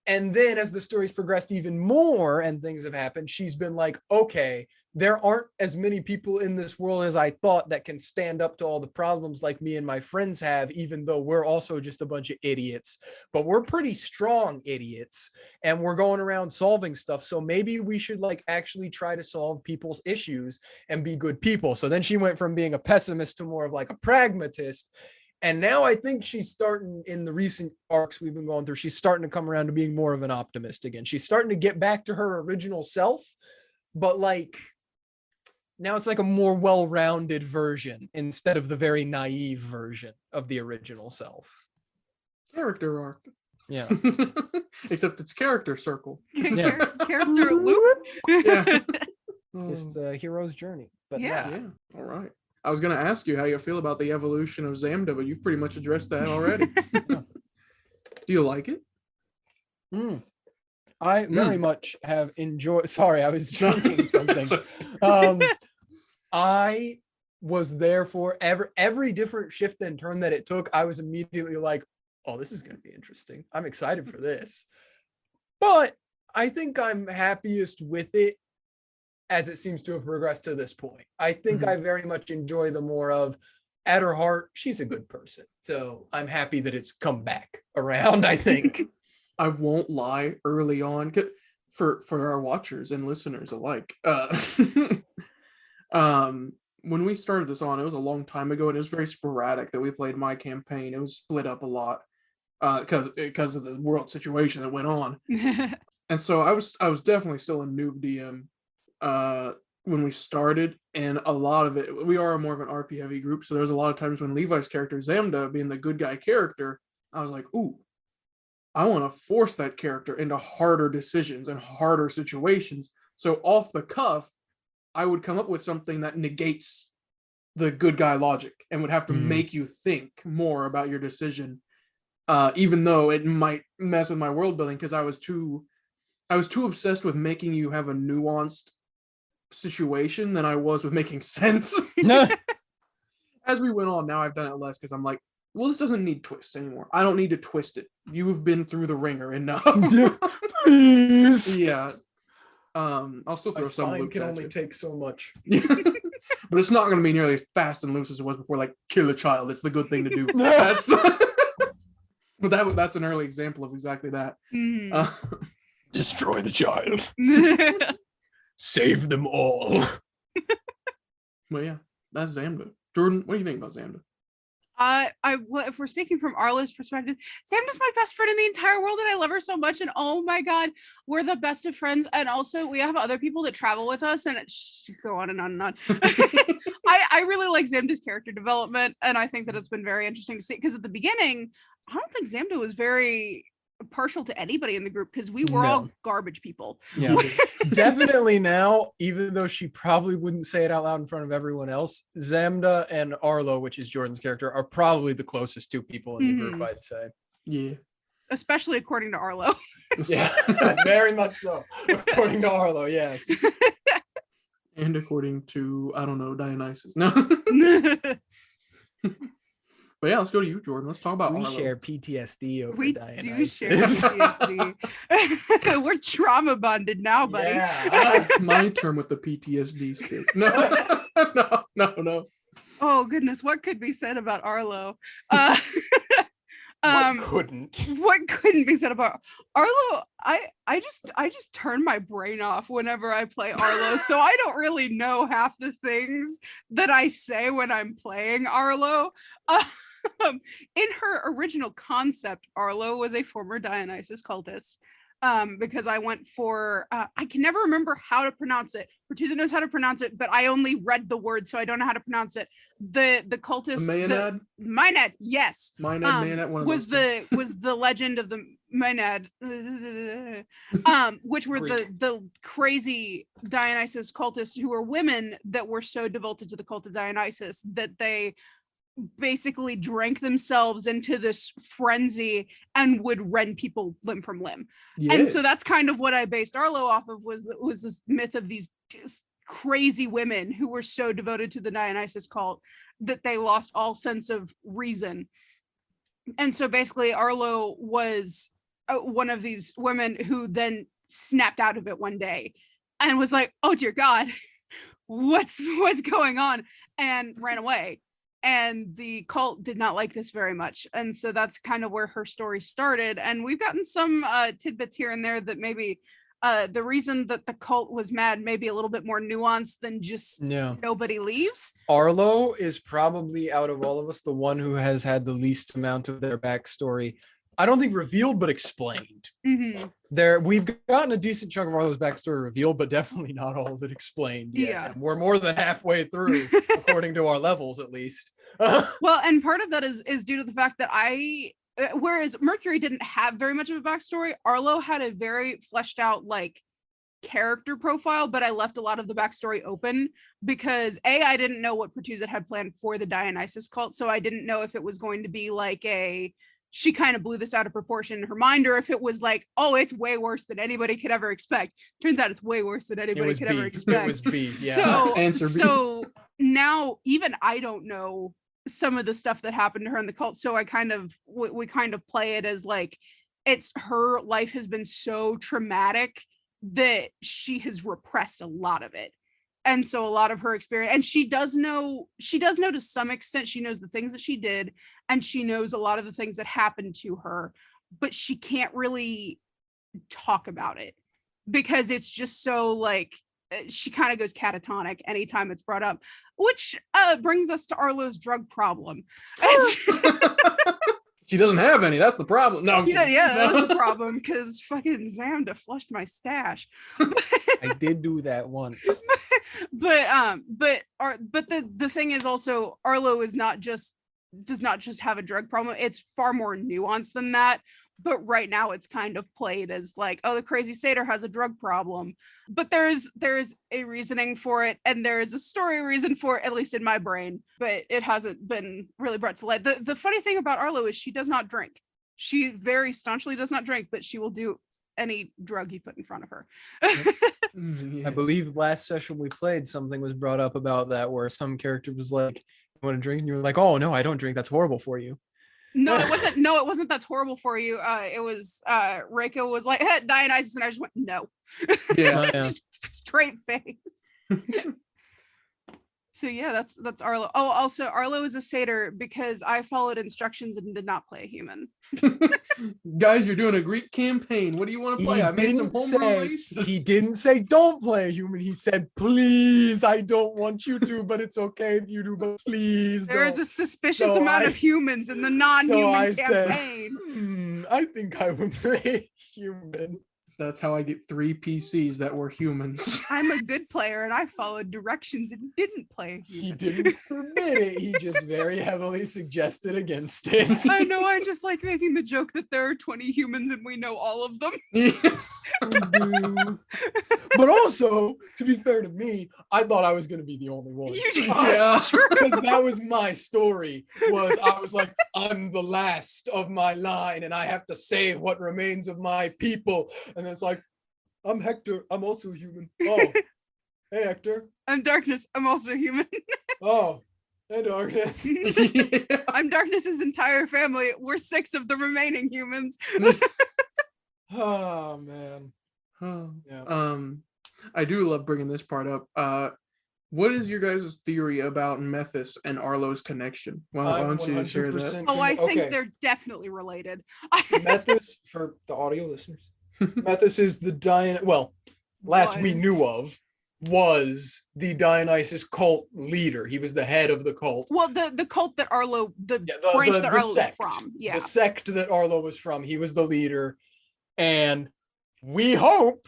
And then as the story's progressed even more and things have happened, she's been like, okay, there aren't as many people in this world as I thought that can stand up to all the problems like me and my friends have, even though we're also just a bunch of idiots. But we're pretty strong idiots and we're going around solving stuff. So maybe we should like actually try to solve people's issues and be good people. So then she went from being a pessimist to more of like a pragmatist. And now I think she's starting, in the recent arcs we've been going through, she's starting to come around to being more of an optimist again. She's starting to get back to her original self, but like now it's like a more well-rounded version instead of the very naive version of the original self. Character arc. Yeah. Except it's character circle. Yeah. Character loop. Yeah. It's the hero's journey. But Yeah. Yeah. All right. I was going to ask you how you feel about the evolution of Zamda, but you've pretty much addressed that already. Do you like it? I very much have enjoyed. Sorry, I was drinking something. So- I was there for every different shift and turn that it took. I was immediately like, oh, this is going to be interesting. I'm excited for this. But I think I'm happiest with it as it seems to have progressed to this point. I think I very much enjoy the more of, at her heart, she's a good person. So I'm happy that it's come back around, I think. I won't lie, early on, for our watchers and listeners alike. When we started this on, it was a long time ago, and it was very sporadic that we played my campaign. It was split up a lot because of the world situation that went on. And so I was definitely still a noob DM when we started, and a lot of it, we are more of an RP heavy group, so there's a lot of times when Levi's character Zamda being the good guy character, I was like, ooh, I want to force that character into harder decisions and harder situations. So off the cuff, I would come up with something that negates the good guy logic and would have to make you think more about your decision, even though it might mess with my world building, because I was too obsessed with making you have a nuanced situation than I was with making sense. As we went on, now I've done it less because I'm like, well, this doesn't need twists anymore. I don't need to twist it. You've been through the ringer enough. Please. Yeah. I'll still My throw some spine loops can at only you. take so much. But it's not going to be nearly as fast and loose as it was before. Like, kill a child. It's the good thing to do. But that's an early example of exactly that. Destroy the child. Save them all. But yeah, that's Zamda. Jordan, what do you think about Zamda? Well, if we're speaking from Arlo's perspective, Sam's my best friend in the entire world, and I love her so much. And oh my god, we're the best of friends. And also, we have other people that travel with us, and go on and on and on. I really like Zamda's character development, and I think that it's been very interesting to see. Because at the beginning, I don't think Zamda was very partial to anybody in the group because we were all garbage people. Yeah. Definitely now, even though she probably wouldn't say it out loud in front of everyone else, Zamda and Arlo, which is Jordan's character, are probably the closest two people in the group, I'd say. Yeah. Especially according to Arlo. Yeah, very much so. According to Arlo, yes. And according to, I don't know, Dionysus. No. But yeah, let's go to you, Jordan. Let's talk about We Arlo. share PTSD over We Dionysus. do share PTSD. We're trauma bonded now, buddy. Yeah. That's my term with the PTSD stick. No, no. Oh goodness, what could be said about Arlo? What couldn't? What couldn't be said about Arlo? I just turn my brain off whenever I play Arlo, so I don't really know half the things that I say when I'm playing Arlo. In her original concept, Arlo was a former Dionysus cultist. Because I went for I can never remember how to pronounce it. Bertuzza knows how to pronounce it, but I only read the word, so I don't know how to pronounce it. The cultist, Maenad? Maenad, yes. Maenad, one of was those was the legend of the Maenad, which were the crazy Dionysus cultists who were women that were so devoted to the cult of Dionysus that they basically drank themselves into this frenzy and would rend people limb from limb. And so that's kind of what I based Arlo off of, was this myth of these crazy women who were so devoted to the Dionysus cult that they lost all sense of reason. And so basically Arlo was one of these women who then snapped out of it one day and was like, oh dear God, what's going on, and ran away. And the cult did not like this very much. And so that's kind of where her story started. And we've gotten some tidbits here and there that maybe the reason that the cult was mad may be a little bit more nuanced than just nobody leaves. Arlo is probably, out of all of us, the one who has had the least amount of their backstory, I don't think revealed, but explained. We've gotten a decent chunk of Arlo's backstory revealed, but definitely not all of it explained yet. Yeah. And we're more than halfway through, according to our levels, at least. Well, and part of that is due to the fact that whereas Mercury didn't have very much of a backstory, Arlo had a very fleshed out like character profile, but I left a lot of the backstory open because I didn't know what Pertuzza had planned for the Dionysus cult, so I didn't know if it was going to be like she kind of blew this out of proportion in her mind, or if it was like, oh, it's way worse than anybody could ever expect. Turns out it's way worse than anybody could ever expect. It was B, yeah. So now even I don't know some of the stuff that happened to her in the cult, so I kind of we kind of play it as like it's her life has been so traumatic that she has repressed a lot of it. And so a lot of her experience, and she does know to some extent, she knows the things that she did, and she knows a lot of the things that happened to her, but she can't really talk about it because it's just so like, she kind of goes catatonic anytime it's brought up, which brings us to Arlo's drug problem. She doesn't have any. That's the problem. No, that's the problem, because fucking Zamda flushed my stash. I did do that once. But the thing is also, Arlo does not just have a drug problem. It's far more nuanced than that. But right now it's kind of played as like, oh, the crazy satyr has a drug problem. But there's a reasoning for it, and there is a story reason for it, at least in my brain, but it hasn't been really brought to light. The funny thing about Arlo is she does not drink. She very staunchly does not drink, but she will do any drug you put in front of her. I believe last session we played, something was brought up about that, where some character was like, you want to drink? And you were like, oh no, I don't drink. That's horrible for you. No, it wasn't. No, it wasn't. That's horrible for you. It was Reiko was like, hey, Dionysus, and I just went, no. Yeah. Just straight face. So yeah, that's Arlo. Oh, also Arlo is a satyr because I followed instructions and did not play a human. Guys, you're doing a Greek campaign. What do you want to play? I made some homebrew race. He didn't say don't play a human. He said, please, I don't want you to, but it's okay if you do, but please There is a suspicious amount of humans in the non-human campaign. Said, I think I would play human. That's how I get 3 PCs that were humans. I'm a good player and I followed directions and didn't play a human. He didn't forbid it. He just very heavily suggested against it. I know. I just like making the joke that there are 20 humans and we know all of them. But also, to be fair to me, I thought I was going to be the only one. Yeah. Because that was my story. I was like, I'm the last of my line and I have to save what remains of my people. And it's like, I'm Hector. I'm also human. Oh, hey, Hector. I'm Darkness. I'm also human. Oh, hey, Darkness. I'm Darkness's entire family. We're 6 of the remaining humans. Oh, man. Yeah. I do love bringing this part up. What is your guys' theory about Methus and Arlo's connection? Why don't you share that? Oh, I think they're definitely related. Methus, for the audio listeners, Methus is the last we knew of, was the Dionysus cult leader. He was the head of the cult. Well, the cult that Arlo, the Yeah, branch that the Arlo was sect. from. Yeah. The sect that Arlo was from. He was the leader. And we hope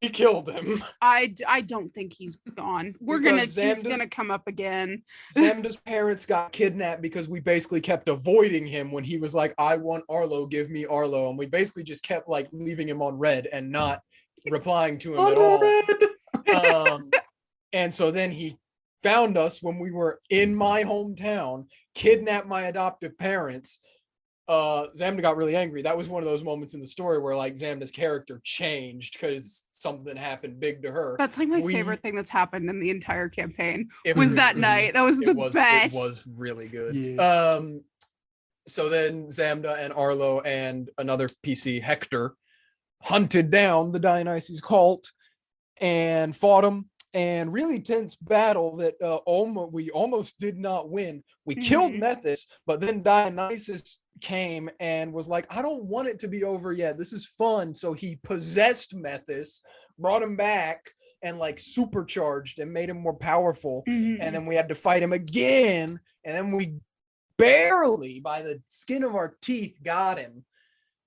we killed him. I don't think he's gone. He's gonna come up again. Zamda's parents got kidnapped because we basically kept avoiding him when he was like, I want Arlo, give me Arlo. And we basically just kept like leaving him on red and not replying to him at all. And so then he found us when we were in my hometown, kidnapped my adoptive parents. Zamda got really angry. That was one of those moments in the story where like Zamda's character changed because something happened big to her. That's like my favorite thing that's happened in the entire campaign was that night. That was the best. It was really good. Yeah. So then Zamda and Arlo and another PC, Hector, hunted down the Dionysus cult and fought them. And really tense battle that we almost did not win. We killed Methys, but then Dionysus came and was like, I don't want it to be over yet. This is fun. So he possessed Methys, brought him back, and like supercharged and made him more powerful. And then we had to fight him again. And then we barely, by the skin of our teeth, got him.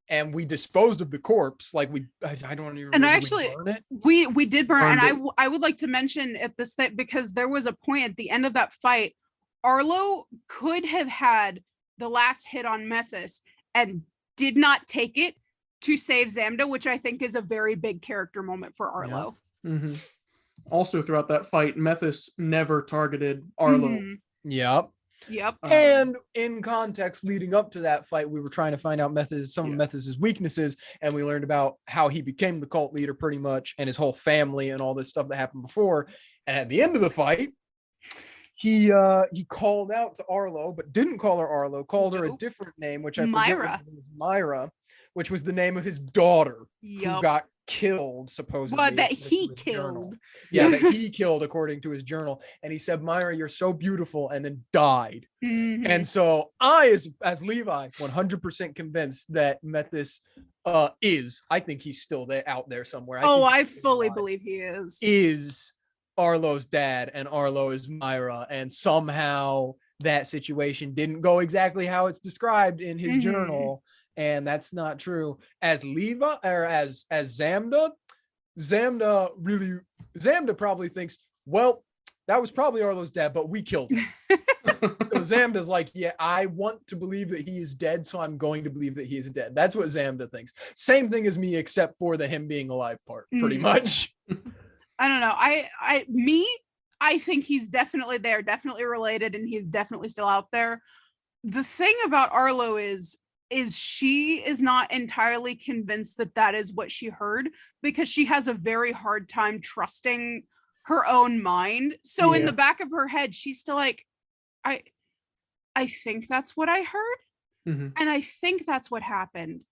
And we disposed of the corpse. Like I don't even. And actually, we did burn. And I would like to mention at this thing because there was a point at the end of that fight, Arlo could have had the last hit on Methys and did not take it to save Zamda, which I think is a very big character moment for Arlo. Yeah. Mm-hmm. Also, throughout that fight, Methys never targeted Arlo. Yep. And in context leading up to that fight, we were trying to find out some of Methys' weaknesses, and we learned about how he became the cult leader pretty much, and his whole family and all this stuff that happened before. And at the end of the fight, he called out to Arlo, but didn't call her Arlo, called her a different name, which I forget was Myra, which was the name of his daughter who got killed, supposedly. But that he killed. That he killed, according to his journal. And he said, Myra, you're so beautiful, and then died. And so I, as Levi, 100% convinced that Methys I think he's still out there somewhere. I fully believe he is Arlo's dad, and Arlo is Myra, and somehow that situation didn't go exactly how it's described in his journal. And that's not true. As Levi or as Zamda probably thinks, well, that was probably Arlo's dad, but we killed him. So Zamda's like, yeah, I want to believe that he is dead, so I'm going to believe that he is dead. That's what Zamda thinks. Same thing as me, except for the him being alive part, pretty much. I don't know. I think he's definitely there, definitely related, and he's definitely still out there. The thing about Arlo is she is not entirely convinced that is what she heard, because she has a very hard time trusting her own mind. So in the back of her head, she's still like, I think that's what I heard. And I think that's what happened.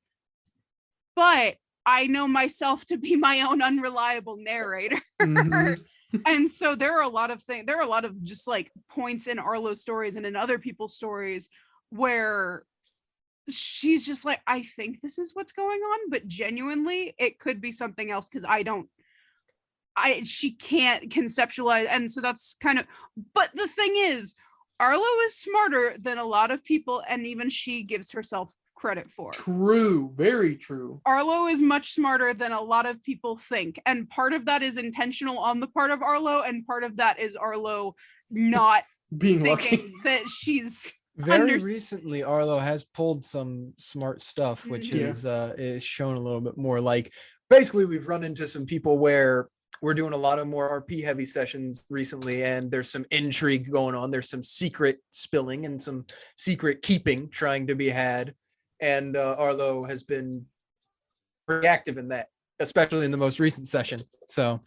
But I know myself to be my own unreliable narrator. And so there are a lot of things, there are a lot of just like points in Arlo's stories and in other people's stories where she's just like, I think this is what's going on, but genuinely it could be something else, because she can't conceptualize. And so that's kind of, but the thing is, Arlo is smarter than a lot of people, and even she gives herself credit for. True, very true. Arlo is much smarter than a lot of people think, and part of that is intentional on the part of Arlo, and part of that is Arlo not being lucky that she's very recently. Arlo has pulled some smart stuff, which is shown a little bit more. Like basically, we've run into some people where we're doing a lot of more RP heavy sessions recently, and there's some intrigue going on. There's some secret spilling and some secret keeping trying to be had. And Arlo has been very active in that, especially in the most recent session. So,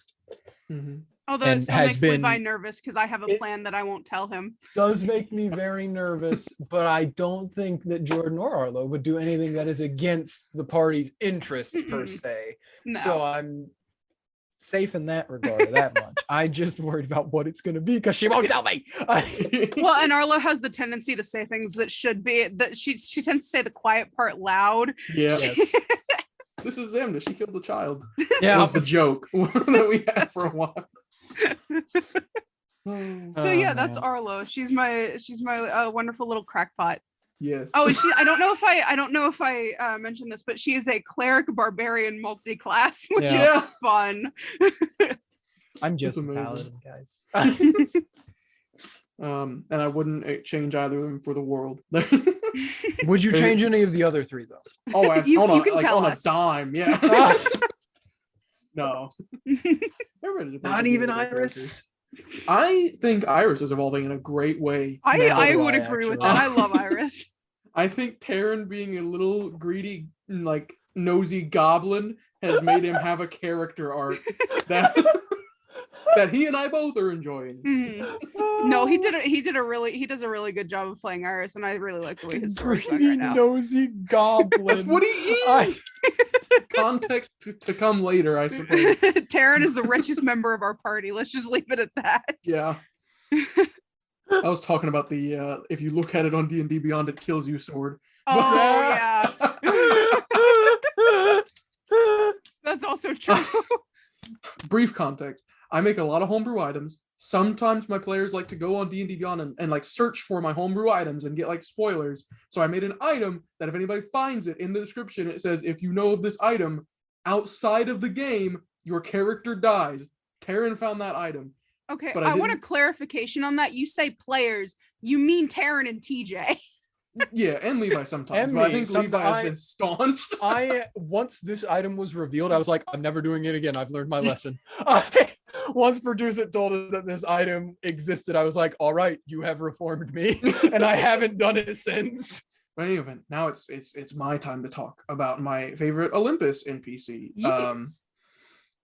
although it still makes Levi nervous because I have a plan that I won't tell him. Does make me very nervous, but I don't think that Jordan or Arlo would do anything that is against the party's interests per se. No. So I'm safe in that regard, that much. I just worried about what it's going to be because she won't tell me. Well, and Arlo has the tendency to say things that should be, that she tends to say the quiet part loud. Yeah. Yes. This is Zamda. She killed a child. Yeah, that was the joke that we had for a while. So yeah, that's man. Arlo. She's my wonderful little crackpot. Yes. Oh, and I don't know if I mentioned this, but she is a cleric barbarian multi-class, which Yeah. is fun. I'm just a amazing. paladin, guys. And I wouldn't change either of them for the world. Would you change any of the other three though? Oh, You on can tell a us. dime, yeah. No. Not even Iris. I think Iris is evolving in a great way. I do would I, agree with actually. that. I love Iris. I think Terran being a little greedy, like nosy goblin has made him have a character arc that that he and I both are enjoying. No, he does a really good job of playing Iris, and I really like the way his story's going Greedy right now. nosy goblin. That's what he is. Context to come later, I suppose. Taryn is the richest member of our party. Let's just leave it at that. Yeah. I was talking about the if you look at it on D&D Beyond, it kills you sword. Oh yeah. That's also true. Brief context. I make a lot of homebrew items. Sometimes my players like to go on D&D Beyond and like search for my homebrew items and get like spoilers. So I made an item that if anybody finds it in the description, it says, if you know of this item outside of the game, your character dies. Taryn found that item. Okay, But I want a clarification on that. You say players, you mean Taryn and TJ. Yeah, and Levi sometimes. And but I me. think Levi has been staunched. Once this item was revealed, I was like, I'm never doing it again. I've learned my lesson. Once producer told us that this item existed, I was like, all right, you have reformed me. And I haven't done it since. But in any event, now it's my time to talk about my favorite Olympus NPC. Yes.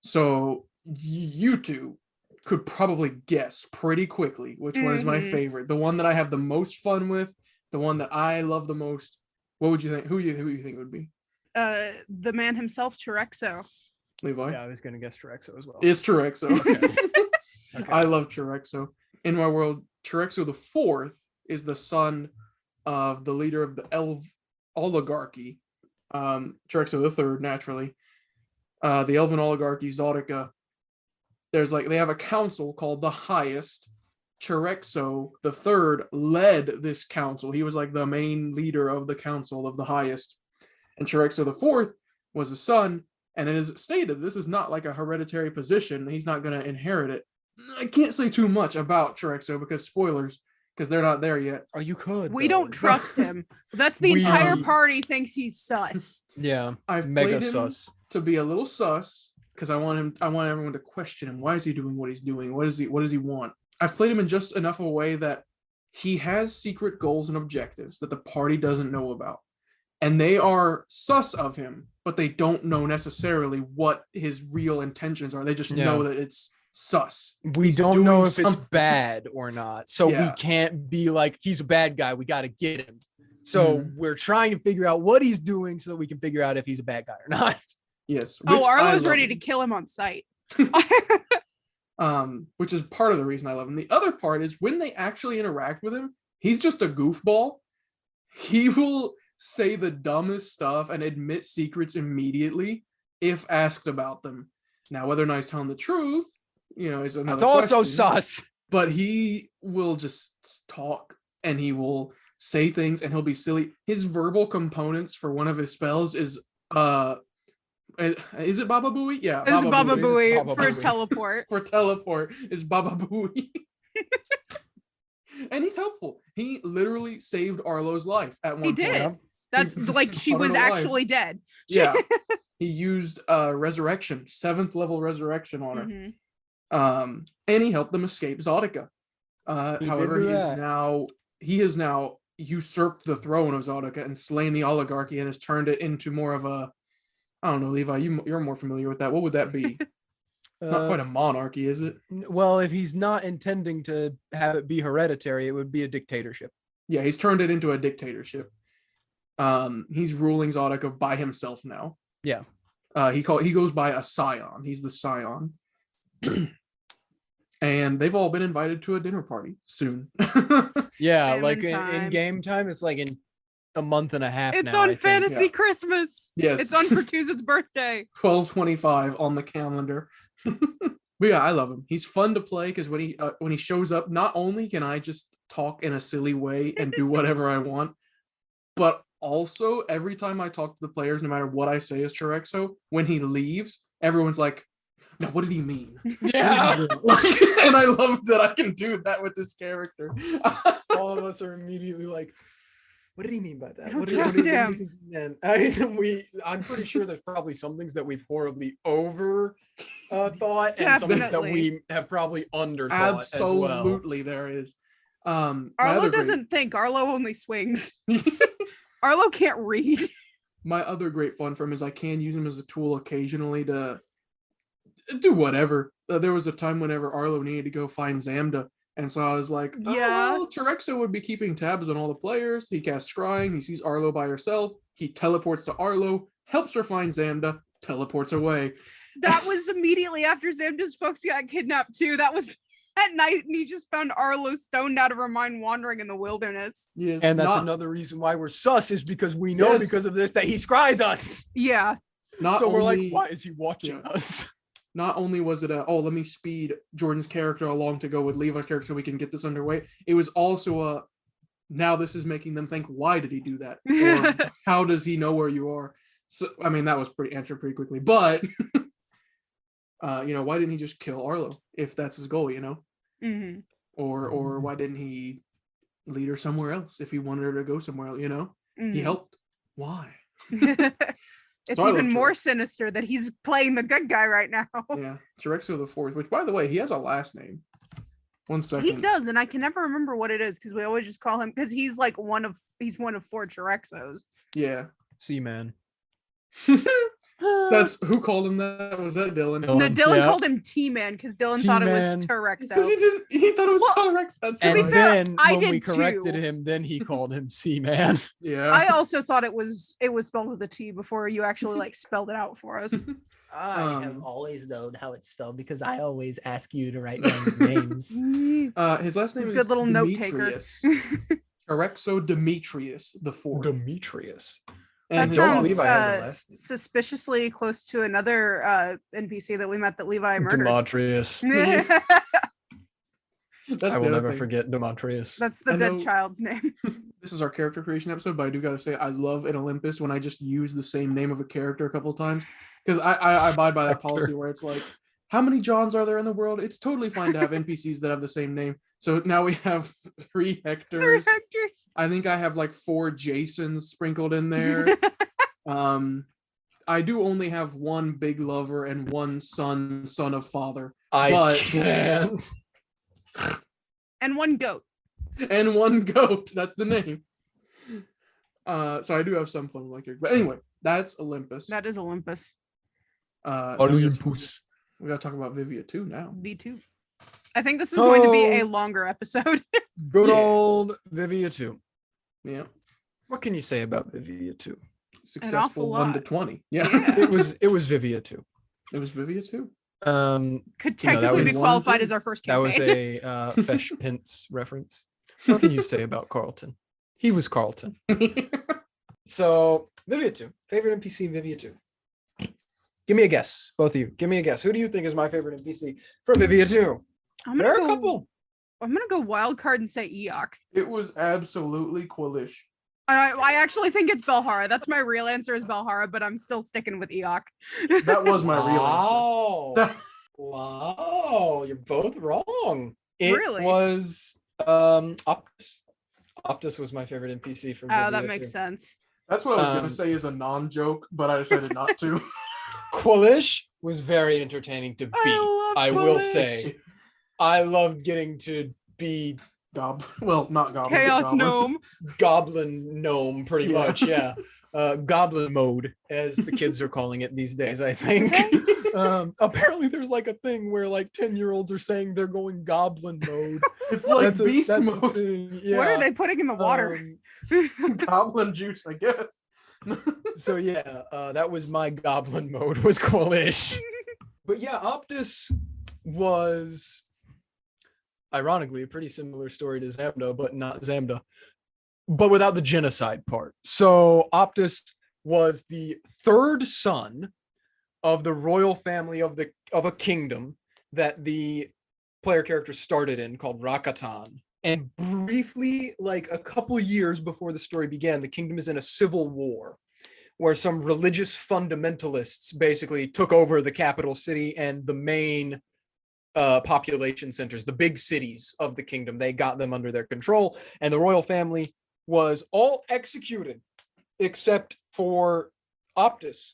So you two could probably guess pretty quickly which one is my favorite. The one that I have the most fun with, the one that I love the most. What would you think? Who you think it would be? The man himself, Terexo. Levi? Yeah, I was gonna guess Terexo as well. It's Terexo. Okay. I love Terexo. In my world, Terexo the Fourth is the son of the leader of the Elf oligarchy. Terexo the Third, naturally. The Elven oligarchy, Zodica. They have a council called the Highest. Terexo the Third led this council. He was like the main leader of the council of the Highest. And Terexo the Fourth was a son, and it is stated this is not like a hereditary position. He's not going to inherit it. I can't say too much about Terexo because spoilers, because they're not there yet. Oh, you could. We though. don't trust him. That's the entire party thinks he's sus. Yeah, I've mega played him sus. to be a little sus because I want everyone to question him. Why is he doing what he's doing? What does he want? I've played him in just enough of a way that he has secret goals and objectives that the party doesn't know about. And they are sus of him, but they don't know necessarily what his real intentions are. They just know that it's sus. We He's don't know doing if it's something. bad or not. So we can't be like, he's a bad guy. We got to get him. So we're trying to figure out what he's doing so that we can figure out if he's a bad guy or not. Yes. Arlo's ready to kill him on sight. Which is part of the reason I love him. The other part is when they actually interact with him, he's just a goofball. He will say the dumbest stuff and admit secrets immediately if asked about them. Now, whether or not he's telling the truth, is another question. It's also sus. But he will just talk and he will say things and he'll be silly. His verbal components for one of his spells is it Baba Booey? Yeah, It's Baba Booey Baba for Booey. teleport. For teleport is Baba Booey. And he's helpful. He literally saved Arlo's life at one point. He did. That's like she I don't was know why. actually dead. Yeah. He used resurrection, 7th level resurrection on her. And he helped them escape Zodica. However, he has now usurped the throne of Zodica and slain the oligarchy and has turned it into more of a, I don't know, Levi, you're more familiar with that. What would that be? It's not quite a monarchy, is it? Well, if he's not intending to have it be hereditary, it would be a dictatorship. Yeah, he's turned it into a dictatorship. He's ruling Zodica by himself now. Yeah. He goes by a scion. He's the scion. And they've all been invited to a dinner party soon. Yeah, Famine like time. in game time, it's like in a month and a half. It's now, on I think. Fantasy Christmas. Yes. It's on Pertuz's birthday. 12/25 on the calendar. But yeah, I love him. He's fun to play because when he shows up, not only can I just talk in a silly way and do whatever I want, but also every time I talk to the players, no matter what I say is Terexo, when he leaves, everyone's like, "Now, what did he mean?" Yeah. And I love that I can do that with this character. All of us are immediately like, what did he mean by that? I don't What did trust you think him. he meant? I'm pretty sure there's probably some things that we've horribly over thought and some things that Definitely. we have probably underthought as well. Absolutely, there is. My Arlo other doesn't think. Arlo only swings. Arlo can't read. my other great fun from him is I can use him as a tool occasionally to do whatever. There was a time whenever Arlo needed to go find Zamda, and so I was like, "Oh, Yeah. well, Terexo would be keeping tabs on all the players. He casts Scrying. He sees Arlo by herself. He teleports to Arlo, helps her find Zamda, teleports away." That was immediately after Zamda's folks got kidnapped too. That was at night, and he just found Arlo stoned out of her mind, wandering in the wilderness. Yes, And that's another reison why we're sus, is because we know Yes. because of this that he scries us. Yeah. not So we're only, like, why is he watching Yeah. us? Not only was it let me speed Jordan's character along to go with Levi's character so we can get this underway. It was also now this is making them think, why did he do that? Or how does he know where you are? So I mean, that was answered pretty quickly, but why didn't he just kill Arlo if that's his goal, Mhm. or why didn't he lead her somewhere else if he wanted her to go somewhere else, he Mhm. helped. Why? It's So I love even more Terexo. sinister that he's playing the good guy right now. Yeah, Terexo the Fourth, which by the way, he has a last name. One second. He does, and I can never remember what it is because we always just call him because he's like one of 4 Terexos. Yeah. Seaman. That's who called him that? Was that Dylan? No, Dylan Yeah. called him T-Man because Dylan thought it was T-Man. Because Terexo. he thought it was Well, T-Rex. That's to be right. fair, then I when we did corrected too. him, then he called him Seaman. Yeah. I also thought it was spelled with a T before you actually like spelled it out for us. I have Um, always known how it's spelled because I always ask you to write down the names. His last name Good is little note taker. Demetrius. Terexo Demetrius the Fourth. Demetrius. And That his Don't sounds believe I had the last name. suspiciously close to another NPC that we met that Levi murdered. Demetrius. That's I the will other never thing. forget Demetrius. That's the I dead know- child's name. This is our character creation episode, but I do gotta say I love in Olympus when I just use the same name of a character a couple of times because I abide by that policy where it's like, how many Johns are there in the world? It's totally fine to have NPCs that have the same name. So now we have 3 Hectors. 3 Hectors. I think I have like 4 Jasons sprinkled in there. I do only have 1 big lover and 1 son of father, I but- can't. And 1 goat. and 1 goat. That's the name. So I do have some fun like it. But anyway, that's Olympus. That is Olympus. Now we gotta- Olympus. We gotta talk about Vivia too now. V2. I think this is going to be a Oh. longer episode. Good Yeah. old Vivia 2. Yeah. What can you say about Vivia 2? Successful awful 1 to lot. 20. Yeah. Yeah. It was Vivia 2. It was Vivia too. Could that technically be was- qualified as our first That was campaign. a Fesh Pence reference. What can you say about Carlton? He was Carlton. So Vivia 2. Favorite NPC in Vivia 2. Give me a guess. Both of you. Give me a guess. Who do you think is my favorite NPC from Vivia 2? I'm There are a gonna go. couple. I'm gonna go wild card and say Eok. It was absolutely Quillish. I actually think it's Belhara. That's my real answer is Belhara, but I'm still sticking with Eok. That was my real Wow. answer. Wow, you're both wrong. It Really? was Optus. Optus was my favorite NPC from Vivia Oh, that makes 2. sense. That's what I was Um, gonna say is a non-joke, but I decided not to. Quillish was very entertaining to beat. love I will Quillish. say. I loved getting to be Well, not goblin. Chaos goblin. gnome. goblin gnome, pretty Yeah. much, yeah. Goblin mode, as the kids are calling it these days, I think. Apparently there's like a thing where like 10-year-olds are saying they're going goblin mode. It's like That's a- beast that's a mode. thing, yeah. What are they putting in the water? Goblin juice, I guess. So yeah, that was my goblin mode, was Quillish. But yeah, Optus was ironically a pretty similar story to Zamda, but not Zamda, but without the genocide part. So Optus was the 3rd son of the royal family of a kingdom that the player character started in called Rakatan. And briefly, like a couple years before the story began, the kingdom is in a civil war where some religious fundamentalists basically took over the capital city and the main population centers, the big cities of the kingdom. They got them under their control, and the royal family was all executed except for Optus,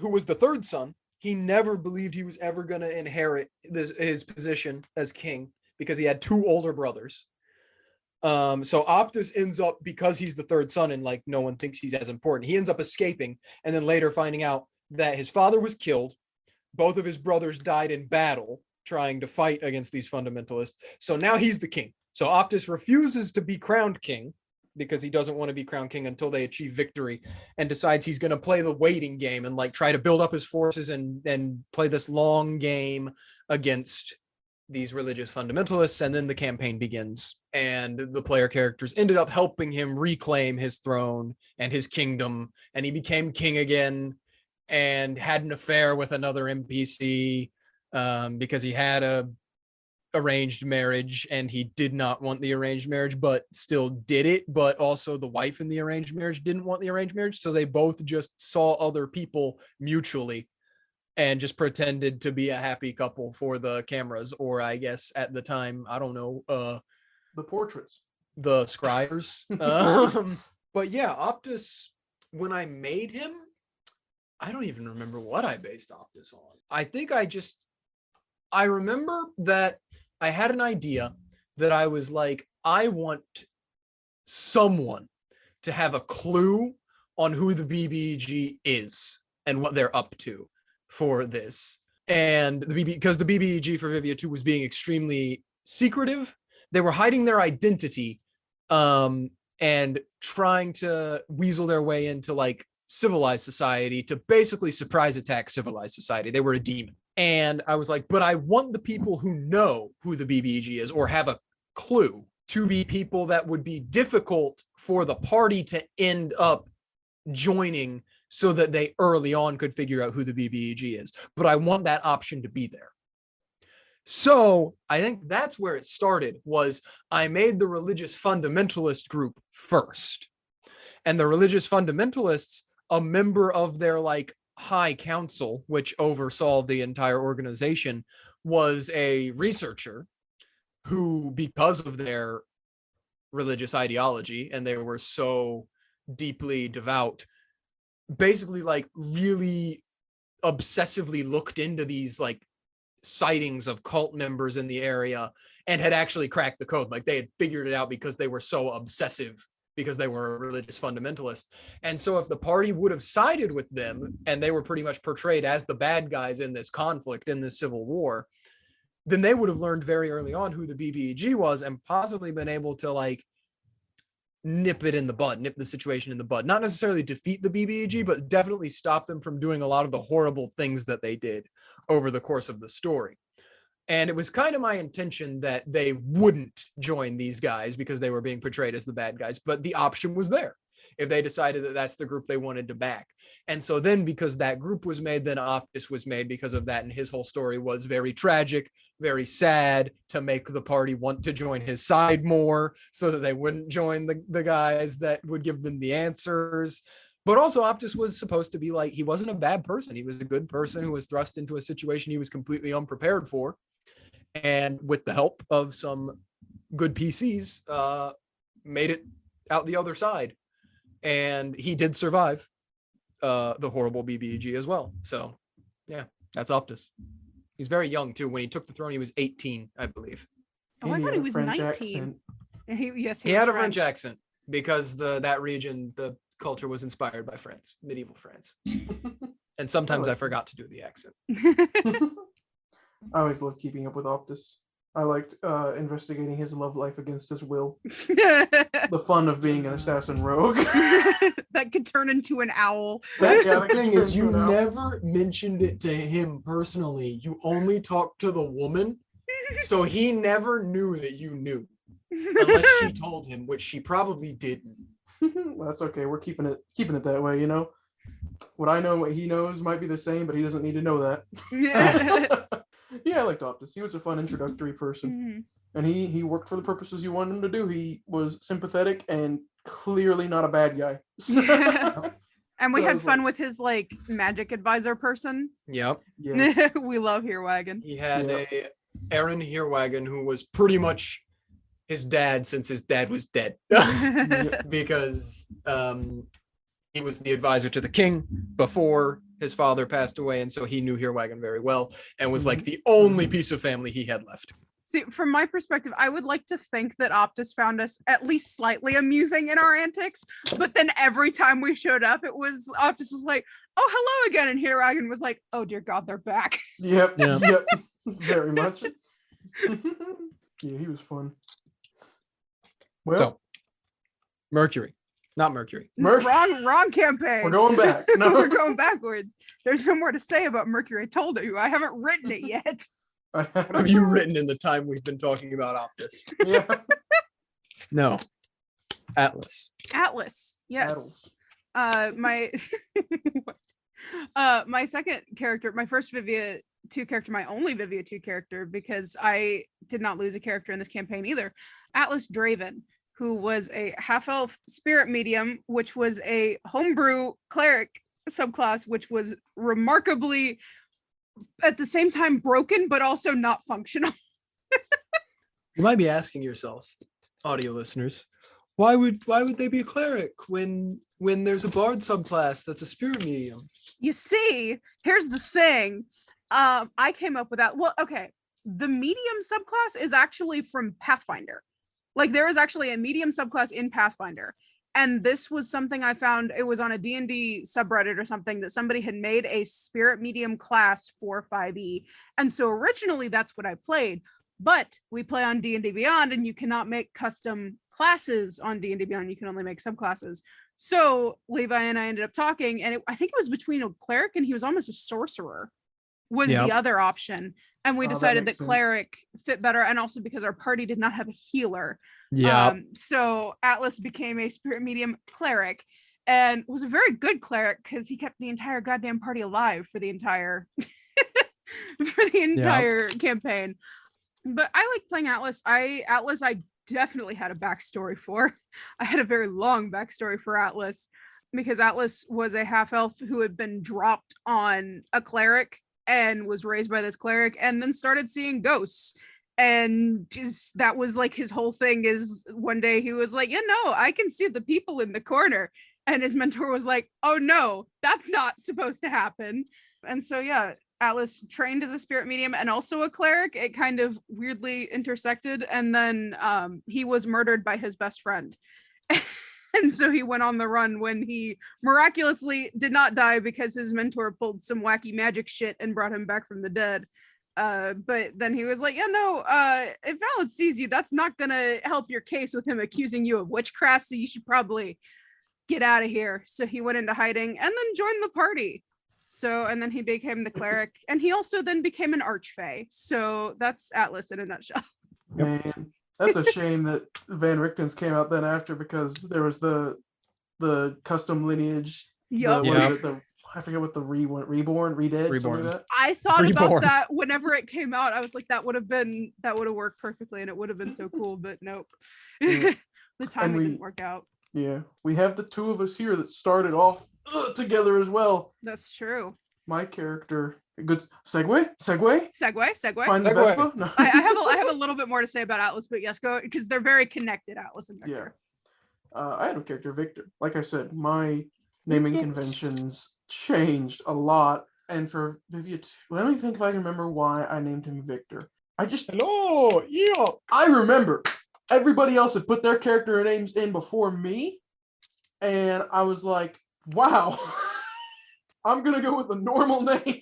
who was the third son. He never believed he was ever going to inherit his position as king because he had two older brothers. So Optus ends up, because he's the third son and like no one thinks he's as important, he ends up escaping and then later finding out that his father was killed. Both of his brothers died in battle trying to fight against these fundamentalists. So now he's the king. So Optus refuses to be crowned king because he doesn't want to be crowned king until they achieve victory, and decides he's going to play the waiting game and like try to build up his forces and play this long game against these religious fundamentalists. And then the campaign begins, and the player characters ended up helping him reclaim his throne and his kingdom, and he became king again and had an affair with another NPC because he had a arranged marriage and he did not want the arranged marriage but still did it. But also the wife in the arranged marriage didn't want the arranged marriage, so they both just saw other people mutually and just pretended to be a happy couple for the cameras, or I guess at the time, I don't know, The portraits. the scryers. But yeah, Optus, when I made him, I don't even remember what I based Optus on. I think I remember that I had an idea that I was like, I want someone to have a clue on who the BBEG is and what they're up to for this. And because the BBEG for Vivia 2 was being extremely secretive, they were hiding their identity and trying to weasel their way into like civilized society to basically surprise attack civilized society. They were a demon. And I was like, but I want the people who know who the BBEG is or have a clue to be people that would be difficult for the party to end up joining so that they early on could figure out who the BBEG is. But I want that option to be there. So I think that's where it started, was I made the religious fundamentalist group first. And the religious fundamentalists, a member of their like high council, which oversaw the entire organization, was a researcher who, because of their religious ideology, and they were so deeply devout, basically like really obsessively looked into these like sightings of cult members in the area and had actually cracked the code. Like they had figured it out because they were so obsessive, because they were a religious fundamentalist. And so if the party would have sided with them, and they were pretty much portrayed as the bad guys in this conflict, in this civil war, then they would have learned very early on who the BBEG was and possibly been able to like nip the situation in the bud. Not necessarily defeat the BBEG, but definitely stop them from doing a lot of the horrible things that they did over the course of the story. And it was kind of my intention that they wouldn't join these guys because they were being portrayed as the bad guys, but the option was there if they decided that that's the group they wanted to back. And so then, because that group was made, then Optus was made because of that. And his whole story was very tragic, very sad, to make the party want to join his side more so that they wouldn't join the guys that would give them the answers. But also Optus was supposed to be like, he wasn't a bad person. He was a good person who was thrust into a situation he was completely unprepared for. And with the help of some good PCs, made it out the other side. And he did survive the horrible BBEG as well. So yeah, that's Optus. He's very young too. When he took the throne, he was 18, I believe. Oh, I thought he was 19. He had a French accent because that region, the culture was inspired by France, medieval France. And sometimes I forgot to do the accent. I always loved keeping up with Optus. I liked investigating his love life against his will. The fun of being an assassin rogue. That could turn into an owl. That's the thing, is you never mentioned it to him personally. You only talked to the woman. So he never knew that you knew. Unless she told him, which she probably didn't. Well, that's okay. We're keeping it that way, you know? What I know, what he knows might be the same, but he doesn't need to know that. Yeah, I liked Optus. He was a fun introductory person. And he worked for the purposes you wanted him to do. He was sympathetic and clearly not a bad guy. And we So I had was fun like- with his like magic advisor person. Yep. Yes. We love Hearwagon. He had Yeah. a Aaron Hearwagon who was pretty much his dad since his dad was dead. Because he was the advisor to the king before his father passed away, and so he knew Hearwagon very well and was like the only piece of family he had left. See, from my perspective, I would like to think that Optus found us at least slightly amusing in our antics, but then every time we showed up, Optus was like, "Oh, hello again," and Hearwagon was like, "Oh dear God, they're back." Yep. Yeah. Yep. Very much. Yeah, he was fun. Well, So, Mercury, not Mercury. Wrong campaign. we're going back. We're No, going backwards. There's no more to say about Mercury. I told you, I haven't written it yet. What have you written in the time we've been talking about Optus? Yeah. No. Atlas. Atlas, yes. Battles. My my second character, my first Vivia 2 character, my only Vivia 2 character, because I did not lose a character in this campaign either. Atlas Draven, who was a half-elf spirit medium, which was a homebrew cleric subclass, which was remarkably at the same time broken, but also not functional. You might be asking yourself, audio listeners, why would they be a cleric when there's a bard subclass that's a spirit medium? You see, here's the thing. I came up with that. Well, okay. The medium subclass is actually from Pathfinder. Like there is actually a medium subclass in Pathfinder. And this was something I found, it was on a D&D subreddit or something, that somebody had made a spirit medium class for 5e. And so originally that's what I played, but we play on D&D Beyond and you cannot make custom classes on D&D Beyond. You can only make subclasses. So Levi and I ended up talking, and I think it was between a cleric and he was almost a sorcerer was Yep. the other option. And we Oh, that decided that makes sense. cleric fit better, and also because our party did not have a healer. Yeah. So Atlas became a spirit medium cleric and was a very good cleric because he kept the entire goddamn party alive for the entire campaign. But I like playing Atlas. I definitely had a backstory for. I had a very long backstory for Atlas because Atlas was a half elf who had been dropped on a cleric and was raised by this cleric and then started seeing ghosts. And just that was like his whole thing. Is one day he was like, I can see the people in the corner, and his mentor was like, oh no, that's not supposed to happen. And so yeah, Atlas trained as a spirit medium and also a cleric. It kind of weirdly intersected, and then he was murdered by his best friend. And so he went on the run when he miraculously did not die because his mentor pulled some wacky magic shit and brought him back from the dead. But then he was like, if Valid sees you, that's not gonna help your case with him accusing you of witchcraft, so you should probably get out of here. So he went into hiding and then joined the party. So, and then he became the cleric, and he also then became an archfey. So that's Atlas in a nutshell. Man, that's a shame that Van Richten's came out then after, because there was the custom lineage. Yup. I forget what the reborn, redead, something Reborn. like that. I thought about Reborn. that whenever it came out. I was like, that would have worked perfectly, and it would have been so cool, but nope. Yeah. The timing we- didn't work out. Yeah, we have the two of us here that started off together as well. That's true. My character, good segue. Segue. Find the Segue. Vespa. No. I have a little bit more to say about Atlas, but yes, go, because they're very connected, Atlas and Victor. I had a character, Victor. Like I said, my naming conventions changed a lot. And for Vivia 2, let me think if I can remember why I named him Victor. Hello, yeah. I remember everybody else had put their character names in before me. And I was like, wow, I'm going to go with a normal name.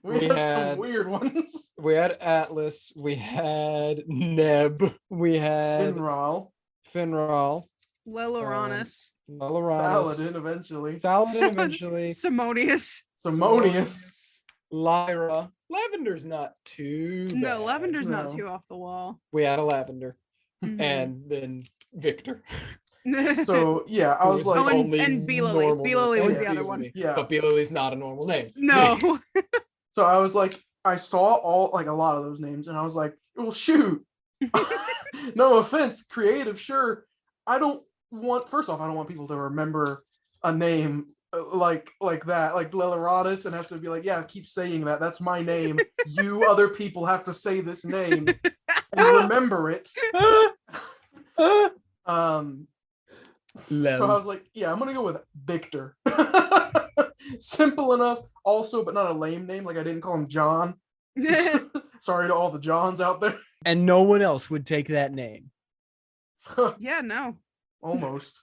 we had some weird ones. We had Atlas, we had Neb, we had Finral, Finral, Leloranus. Lalaranus, Saladin eventually, Saladin eventually, Simonius. Simonius. Lyra. Lavender's not too bad. No, Lavender's not No. too off the wall. We had a Lavender, Mhm. and then Victor. So yeah, I was like, Oh, and only B-Lily. normal B-Lily name. was the other B-Lily. one. yeah, But B-Lily's not a normal name. No. So I was like, I saw a lot of those names, and I was like, well, shoot. No offense, creative, sure. First off, I don't want people to remember a name like that, like Lelaradis, and have to be like, yeah, keep saying that. That's my name. You other people have to say this name and remember it. So I was like, yeah, I'm gonna go with Victor. Simple enough, also, but not a lame name. Like I didn't call him John. Sorry to all the Johns out there. And no one else would take that name. Yeah, no. Almost.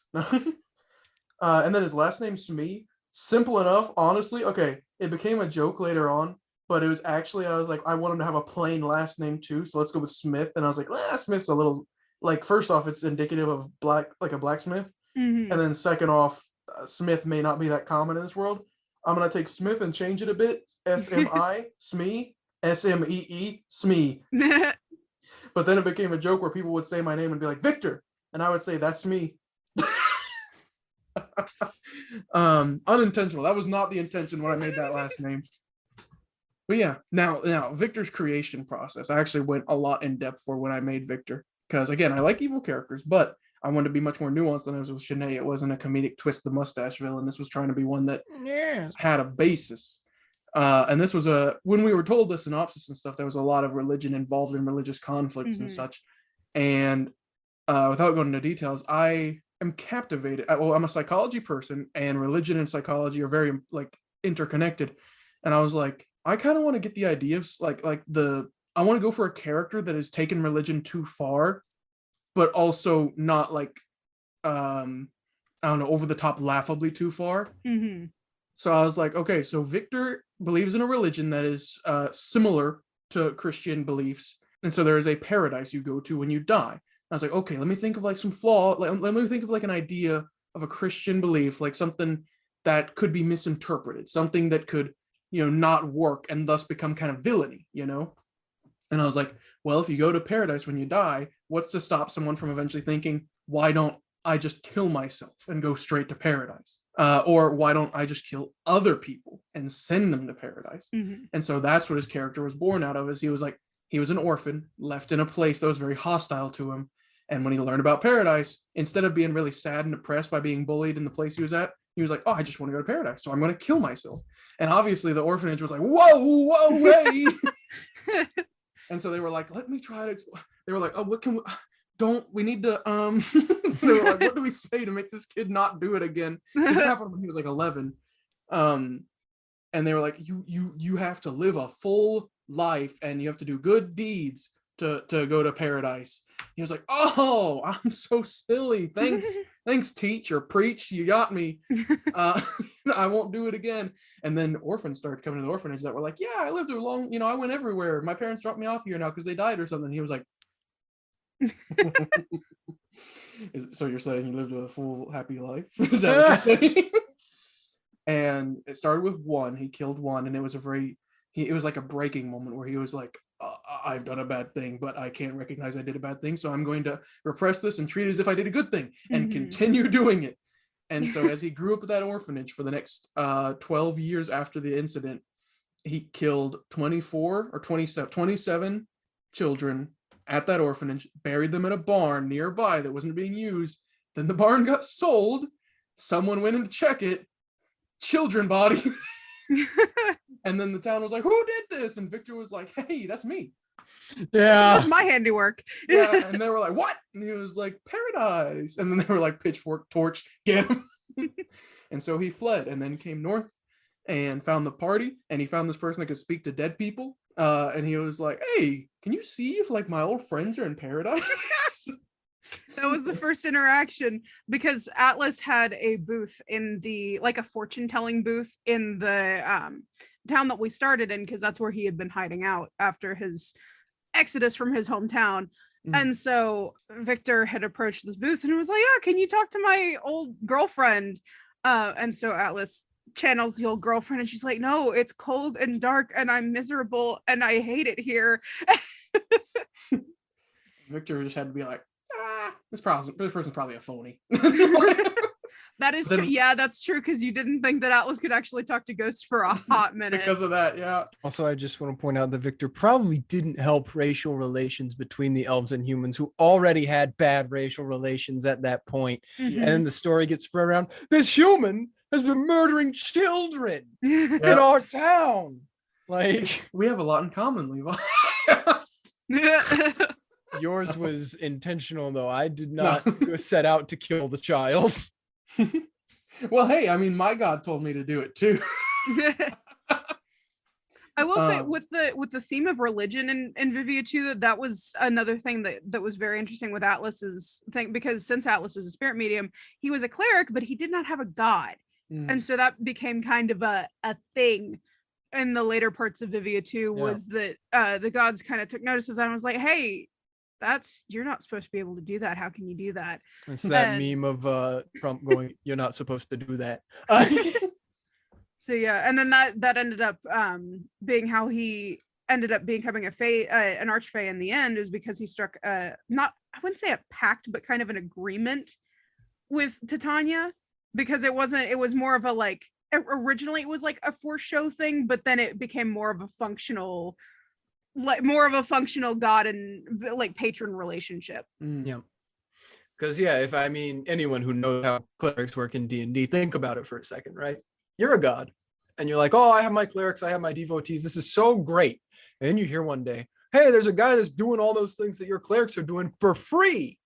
And then his last name Smee. Simple enough, honestly. Okay, it became a joke later on, but it was actually I was like, I want him to have a plain last name too, so let's go with Smith. And I was like, Smith's a little like first off, it's indicative of like a blacksmith, Mhm. and then second off, Smith may not be that common in this world. I'm gonna take Smith and change it a bit. SMI Smee, SMEE Smee. But then it became a joke where people would say my name and be like Victor, and I would say that's me. Unintentional. That was not the intention when I made that last name. But yeah, now Victor's creation process. I actually went a lot in depth for when I made Victor, because again, I like evil characters, but I wanted to be much more nuanced than I was with Shanae. It wasn't a comedic twist the mustache villain. This was trying to be one that had a basis. And this was when we were told the synopsis and stuff, there was a lot of religion involved in religious conflicts and such. And without going into details, I am captivated. I'm a psychology person, and religion and psychology are very like interconnected. And I was like, I kind of want to get the idea of I want to go for a character that has taken religion too far, but also not like I don't know, over the top, laughably too far. Mm-hmm. So I was like, okay, so Victor believes in a religion that is similar to Christian beliefs, and so there is a paradise you go to when you die. I was like, okay, let me think of like some flaw. Let me think of like an idea of a Christian belief, like something that could be misinterpreted, something that could, not work and thus become kind of villainy, And I was like, well, if you go to paradise when you die, what's to stop someone from eventually thinking, why don't I just kill myself and go straight to paradise? Or why don't I just kill other people and send them to paradise? Mm-hmm. And so that's what his character was born out of, is he was an orphan left in a place that was very hostile to him. And when he learned about paradise, instead of being really sad and depressed by being bullied in the place he was at, he was like, oh, I just want to go to paradise, so I'm going to kill myself. And obviously the orphanage was like, whoa, hey. And so they were like, let me try to, they were like, oh, we need to, they were like, what do we say to make this kid not do it again? This happened when he was like 11. And they were like, you have to live a full life and you have to do good deeds to go to paradise. He was like, oh, I'm so silly. Thanks, teach or preach. You got me. I won't do it again. And then orphans started coming to the orphanage that were like, yeah, I lived a long, I went everywhere. My parents dropped me off here now because they died or something. He was like, so you're saying you lived a full, happy life? Is that what you're saying? And it started with one. He killed one, and it was it was like a breaking moment where he was like, I've done a bad thing, but I can't recognize I did a bad thing, so I'm going to repress this and treat it as if I did a good thing and continue doing it. And so as he grew up at that orphanage for the next 12 years after the incident, he killed 24 or 27 children at that orphanage, buried them in a barn nearby that wasn't being used. Then the barn got sold. Someone went in to check it. Children body. And then the town was like, who did this? And Victor was like, hey, that's me. Yeah. That's my handiwork. Yeah. And they were like, what? And he was like, paradise. And then they were like, pitchfork, torch, get him. And so he fled and then came north and found the party. And he found this person that could speak to dead people. And he was like, hey, can you see if like my old friends are in paradise? That was the first interaction, because Atlas had a booth in a fortune telling booth in the town that we started in, because that's where he had been hiding out after his exodus from his hometown. And so Victor had approached this booth and was like, yeah, can you talk to my old girlfriend? And so Atlas channels the old girlfriend, and she's like, no, it's cold and dark and I'm miserable and I hate it here. Victor just had to be like, this person's probably a phony. That is Then- true. Yeah, that's true, because you didn't think that Atlas could actually talk to ghosts for a hot minute. Because of that, yeah. Also, I just want to point out that Victor probably didn't help racial relations between the elves and humans, who already had bad racial relations at that point. Mhm. And then the story gets spread around. This human has been murdering children in Yeah. our town. Like, We have a lot in common, Levi. yours was intentional, though. I did No. not set out to kill the child. Well, hey, I mean, my God told me to do it too. I will say Um, with the theme of religion in Vivia 2, that was another thing that was very interesting with Atlas's thing, because since Atlas was a spirit medium, he was a cleric, but he did not have a god. Mm. And so that became kind of a thing in the later parts of Vivia 2, Yeah. was that the gods kind of took notice of that and was like, hey, you're not supposed to be able to do that. How can you do that? It's that And- meme of Trump going, "You're not supposed to do that." So yeah, and then that ended up being how he ended up becoming an archfey in the end, is because he struck not, I wouldn't say a pact, but kind of an agreement with Titania, because it was more of a, like, originally it was like a for show thing, but then it became more of a functional god and like patron relationship. Mm. Yeah. Because if I mean anyone who knows how clerics work in D&D, think about it for a second, right? You're a god, and you're like, oh, I have my clerics, I have my devotees. This is so great. And then you hear one day, hey, there's a guy that's doing all those things that your clerics are doing for free.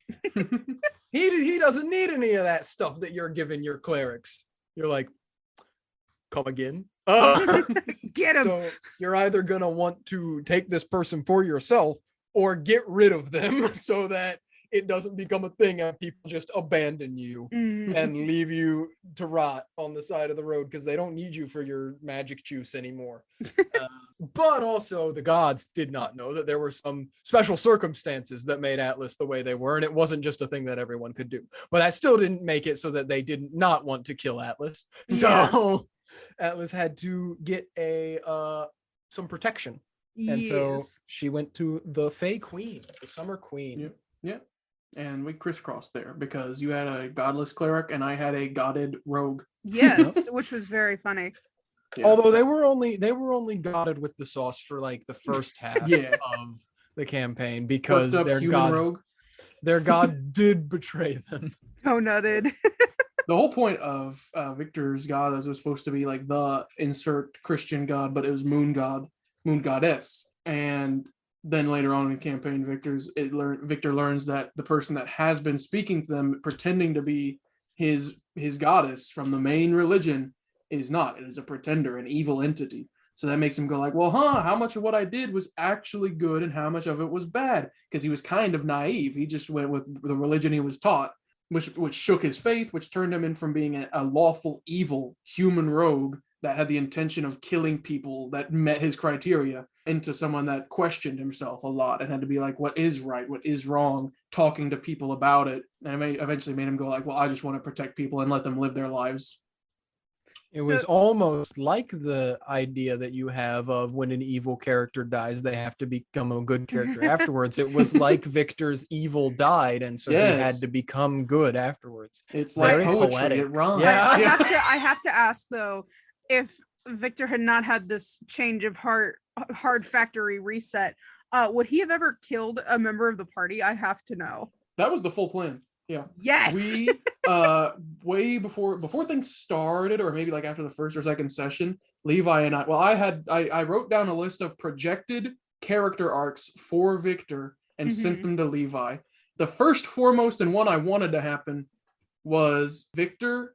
He doesn't need any of that stuff that you're giving your clerics. You're like, come again? Get him. So you're either gonna want to take this person for yourself or get rid of them so that it doesn't become a thing and people just abandon you Mhm. and leave you to rot on the side of the road because they don't need you for your magic juice anymore. But also the gods did not know that there were some special circumstances that made Atlas the way they were, and it wasn't just a thing that everyone could do. But that still didn't make it so that they did not want to kill Atlas. So Atlas had to get some protection. And so Yes. she went to the Fey Queen, the Summer Queen. Yep. Yep. And we crisscrossed there because you had a godless cleric and I had a godded rogue. Yes, which was very funny. Yeah. Although they were only godded with the sauce for like the first half Yeah. of the campaign Fucked because up human rogue. their god did betray them. Oh, nutted. The whole point of Victor's god is it was supposed to be like the insert Christian god, but it was moon goddess. And then later on in the campaign, Victor learns that the person that has been speaking to them, pretending to be his goddess from the main religion, is not. It is a pretender, an evil entity. So that makes him go like, well, how much of what I did was actually good and how much of it was bad? Because he was kind of naive. He just went with the religion he was taught, which shook his faith, which turned him in from being a lawful evil human rogue that had the intention of killing people that met his criteria, into someone that questioned himself a lot and had to be like, what is right, what is wrong, talking to people about it. And it eventually made him go like, well, I just want to protect people and let them live their lives. It was almost like the idea that you have of when an evil character dies, they have to become a good character afterwards. It was like Victor's evil died, and so he Yes. had to become good afterwards. It's like Very poetry. poetic. It rhymes. Yeah. I have to ask though, if Victor had not had this change of hard factory reset, would he have ever killed a member of the party? I have to know. That was the full plan. Yeah. Yes. We way before things started, or maybe like after the first or second session, Levi and I wrote down a list of projected character arcs for Victor and sent them to Levi. The first, foremost, and one I wanted to happen was Victor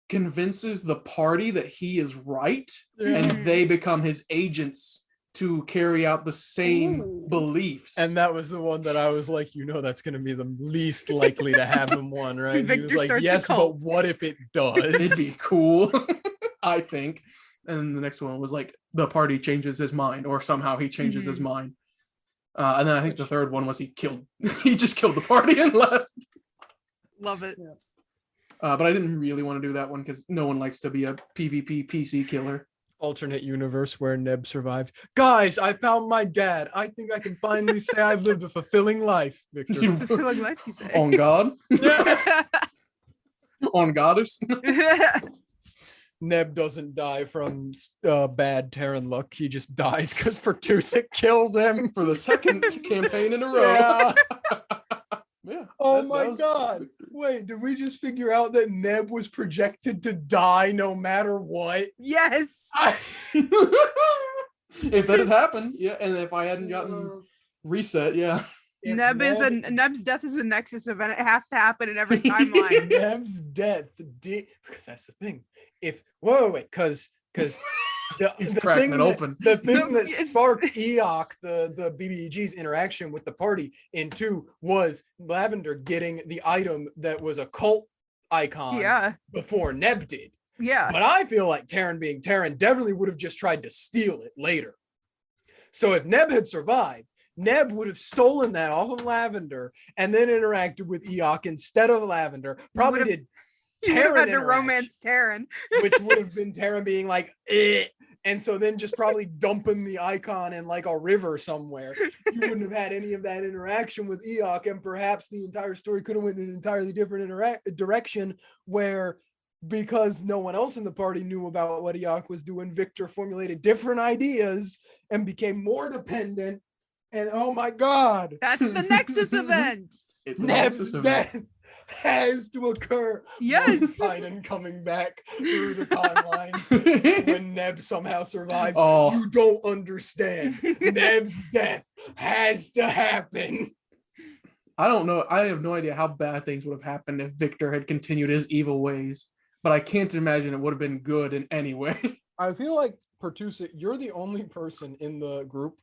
convinces the party that he is right, and they become his agents to carry out the same Ooh. beliefs. And that was the one that I was like, that's going to be the least likely to happen one, right? And he was Victor like, starts a yes, but cult. what if it does? It'd be cool, I think. And the next one was like the party changes his mind, or somehow he changes his mind. And then I think the third one was he just killed the party and left. Love it. But I didn't really want to do that one because no one likes to be a PvP PC killer. Alternate universe where Neb survived. Guys, I found my dad. I think I can finally say I've lived a fulfilling life, Victor. Fulfilling life, you say. On God. Yeah. On Goddess. Neb doesn't die from bad Terran luck. He just dies because Pertusic kills him. For the second campaign in a row. Yeah. Yeah. Oh that my was god. Victor. Wait, did we just figure out that Neb was projected to die no matter what? Yes. If that had happened, yeah, and if I hadn't gotten reset, yeah. If Neb's death is a nexus event. It has to happen in every timeline. Neb's death Because that's the thing. If wait, because He's the cracking thing it that- open. The thing that sparked Eok, the BBG's interaction with the party in 2 was Lavender getting the item that was a cult icon Yeah. before Neb did. Yeah. But I feel like Terran being Terran definitely would have just tried to steal it later. So if Neb had survived, Neb would have stolen that off of Lavender and then interacted with Eok instead of Lavender. Probably Would've- did You would have had Terran to romance Terran. which would have been Terran being like, eh. And so then just probably dumping the icon in like a river somewhere. You wouldn't have had any of that interaction with Eok, and perhaps the entire story could have went in an entirely different direction where, because no one else in the party knew about what Eok was doing, Victor formulated different ideas and became more dependent. And oh my god, That's the Nexus event. It's an Neb's Nexus event. death has to occur. Yes. Tynan coming back through the timeline. When Neb somehow survives, Oh. you don't understand. Neb's death has to happen. I don't know. I have no idea how bad things would have happened if Victor had continued his evil ways, but I can't imagine it would have been good in any way. I feel like Pertusa, you're the only person in the group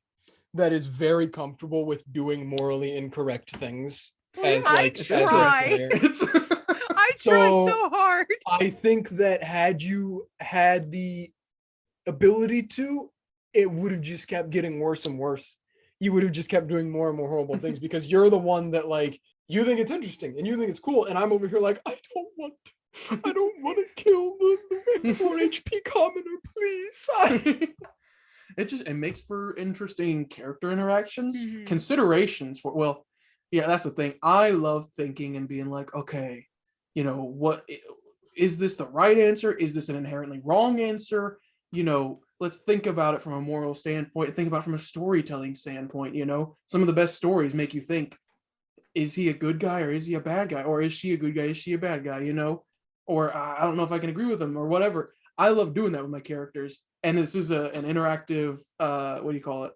that is very comfortable with doing morally incorrect things. As I like as a try. player. It's I try so hard. I think that had you had the ability to, it would have just kept getting worse and worse. You would have just kept doing more and more horrible things because you're the one that like you think it's interesting and you think it's cool, and I'm over here like I don't want to kill the 4 HP commoner, please. it makes for interesting character interactions, Mhm. considerations for, well, yeah, that's the thing. I love thinking and being like, okay, what is this the right answer? Is this an inherently wrong answer? Let's think about it from a moral standpoint, think about it from a storytelling standpoint. Some of the best stories make you think, is he a good guy or is he a bad guy? Or is she a good guy? Is she a bad guy? Or I don't know if I can agree with him or whatever. I love doing that with my characters. And this is an interactive, what do you call it?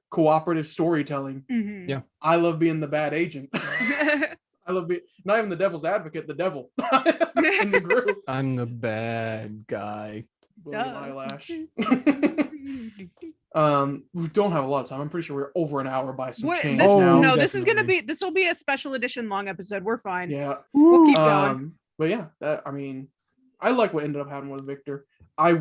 Cooperative storytelling. Mhm. Yeah. I love being the bad agent. I love being not even the devil's advocate, the devil in the group. I'm the bad guy. William Duh. Eyelash. We don't have a lot of time. I'm pretty sure we're over an hour by some What, change this, now. no, this is gonna definitely. be, this will be a special edition long episode. We're fine. Yeah. We'll keep going. But yeah, I like what ended up happening with Victor. I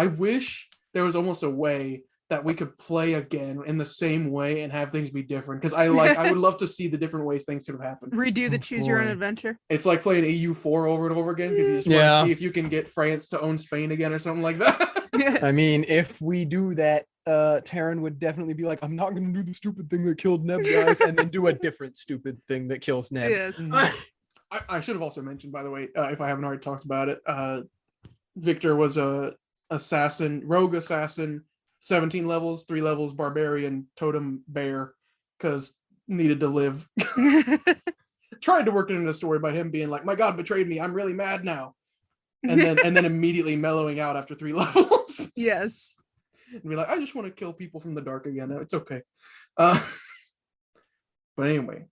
wish there was almost a way that we could play again in the same way and have things be different. Because I would love to see the different ways things could have happened. Redo the Oh, choose your own boy. adventure. It's like playing EU4 over and over again because you just want Yeah. to see if you can get France to own Spain again or something like that. I mean, if we do that, Terran would definitely be like, I'm not going to do the stupid thing that killed Neb, guys, and then do a different stupid thing that kills Neb. Yes. I should have also mentioned, by the way, if I haven't already talked about it, Victor was a rogue assassin, 17 levels, 3 levels, barbarian, totem bear, because needed to live. Tried to work it in a story by him being like, my god betrayed me, I'm really mad now. And then immediately mellowing out after 3 levels. Yes. And be like, I just want to kill people from the dark again. It's okay. But anyway.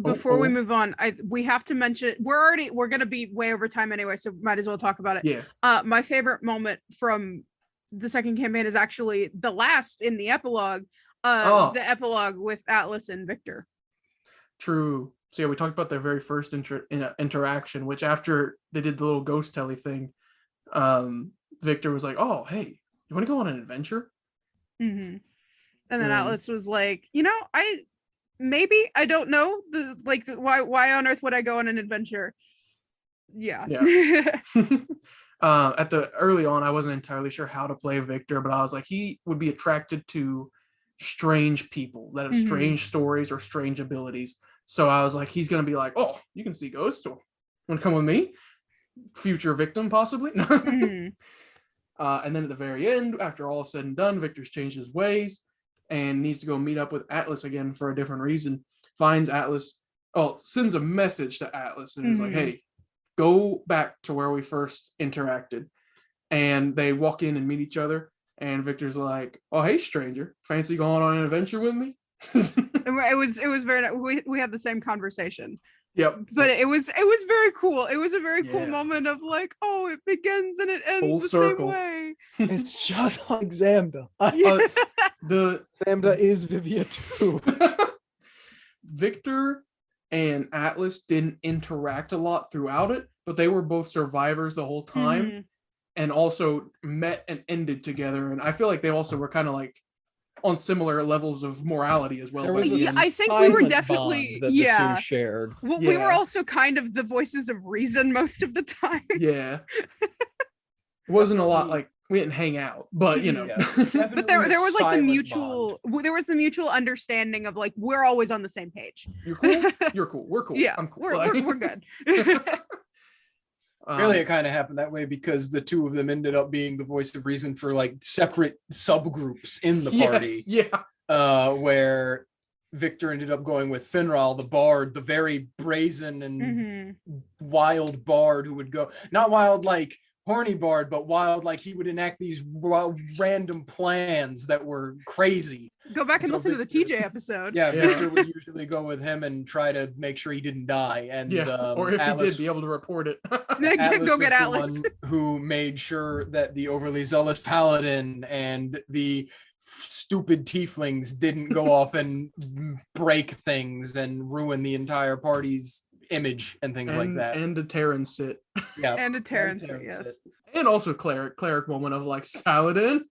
Before we move on, we have to mention we're gonna be way over time anyway, so might as well talk about it. Yeah. My favorite moment from the second campaign is actually the last in the epilogue. The epilogue with Atlas and Victor. True. So yeah, we talked about their very first interaction, which after they did the little ghost telly thing, Victor was like, "Oh, hey, you want to go on an adventure?" Mm-hmm. And then Atlas was like, I don't know why on earth would I go on an adventure? Yeah. At the early on, I wasn't entirely sure how to play Victor, but I was like, he would be attracted to strange people that have strange stories or strange abilities. So I was like, he's gonna be like, oh, you can see ghosts, or Want to come with me? Future victim, possibly. Mhm. And then at the very end, after all is said and done, Victor's changed his ways and needs to go meet up with Atlas again for a different reason. Finds Atlas, sends a message to Atlas and is like, hey, go back to where we first interacted. And they walk in and meet each other. And Victor's like, oh, hey, stranger, fancy going on an adventure with me? It was very. We had the same conversation. Yep. But it was very cool. It was a very cool Yeah. moment of like, oh, it begins and it ends Full the circle. same way. It's just like Xamda. Yeah. The Xamda is Vivia too. Victor and Atlas didn't interact a lot throughout it, but they were both survivors the whole time Mhm. and also met and ended together. And I feel like they also were kind of like on similar levels of morality as well. There by was the Yeah, end. I think we were silent definitely- bond that yeah. the two shared. Well, we were Yeah. also kind of the voices of reason most of the time. Yeah. It wasn't a lot like we didn't hang out, but you know. But there was like the mutual understanding of like we're always on the same page. You're cool. You're cool. We're cool. Yeah, I'm cool. we're good. Really, it kind of happened that way because the two of them ended up being the voice of reason for like separate subgroups in the party. Yes, yeah. Where Victor ended up going with Finral, the bard, the very brazen and Mhm. wild bard who would go, not wild like horny bard, but wild like he would enact these random plans that were crazy. Go back and So listen to the Victor- TJ episode. Yeah, Yeah. Victor would usually go with him and try to make sure he didn't die. And Yeah. Or if Atlas, he did, be able to report it. Atlas Go was get the Atlas. one who made sure that the overly zealous paladin and the stupid tieflings didn't go off and break things and ruin the entire party's image and things like that. And a Terran sit. Yeah, And a Terrence, Terrence yes. it. And also cleric moment of like Saladin.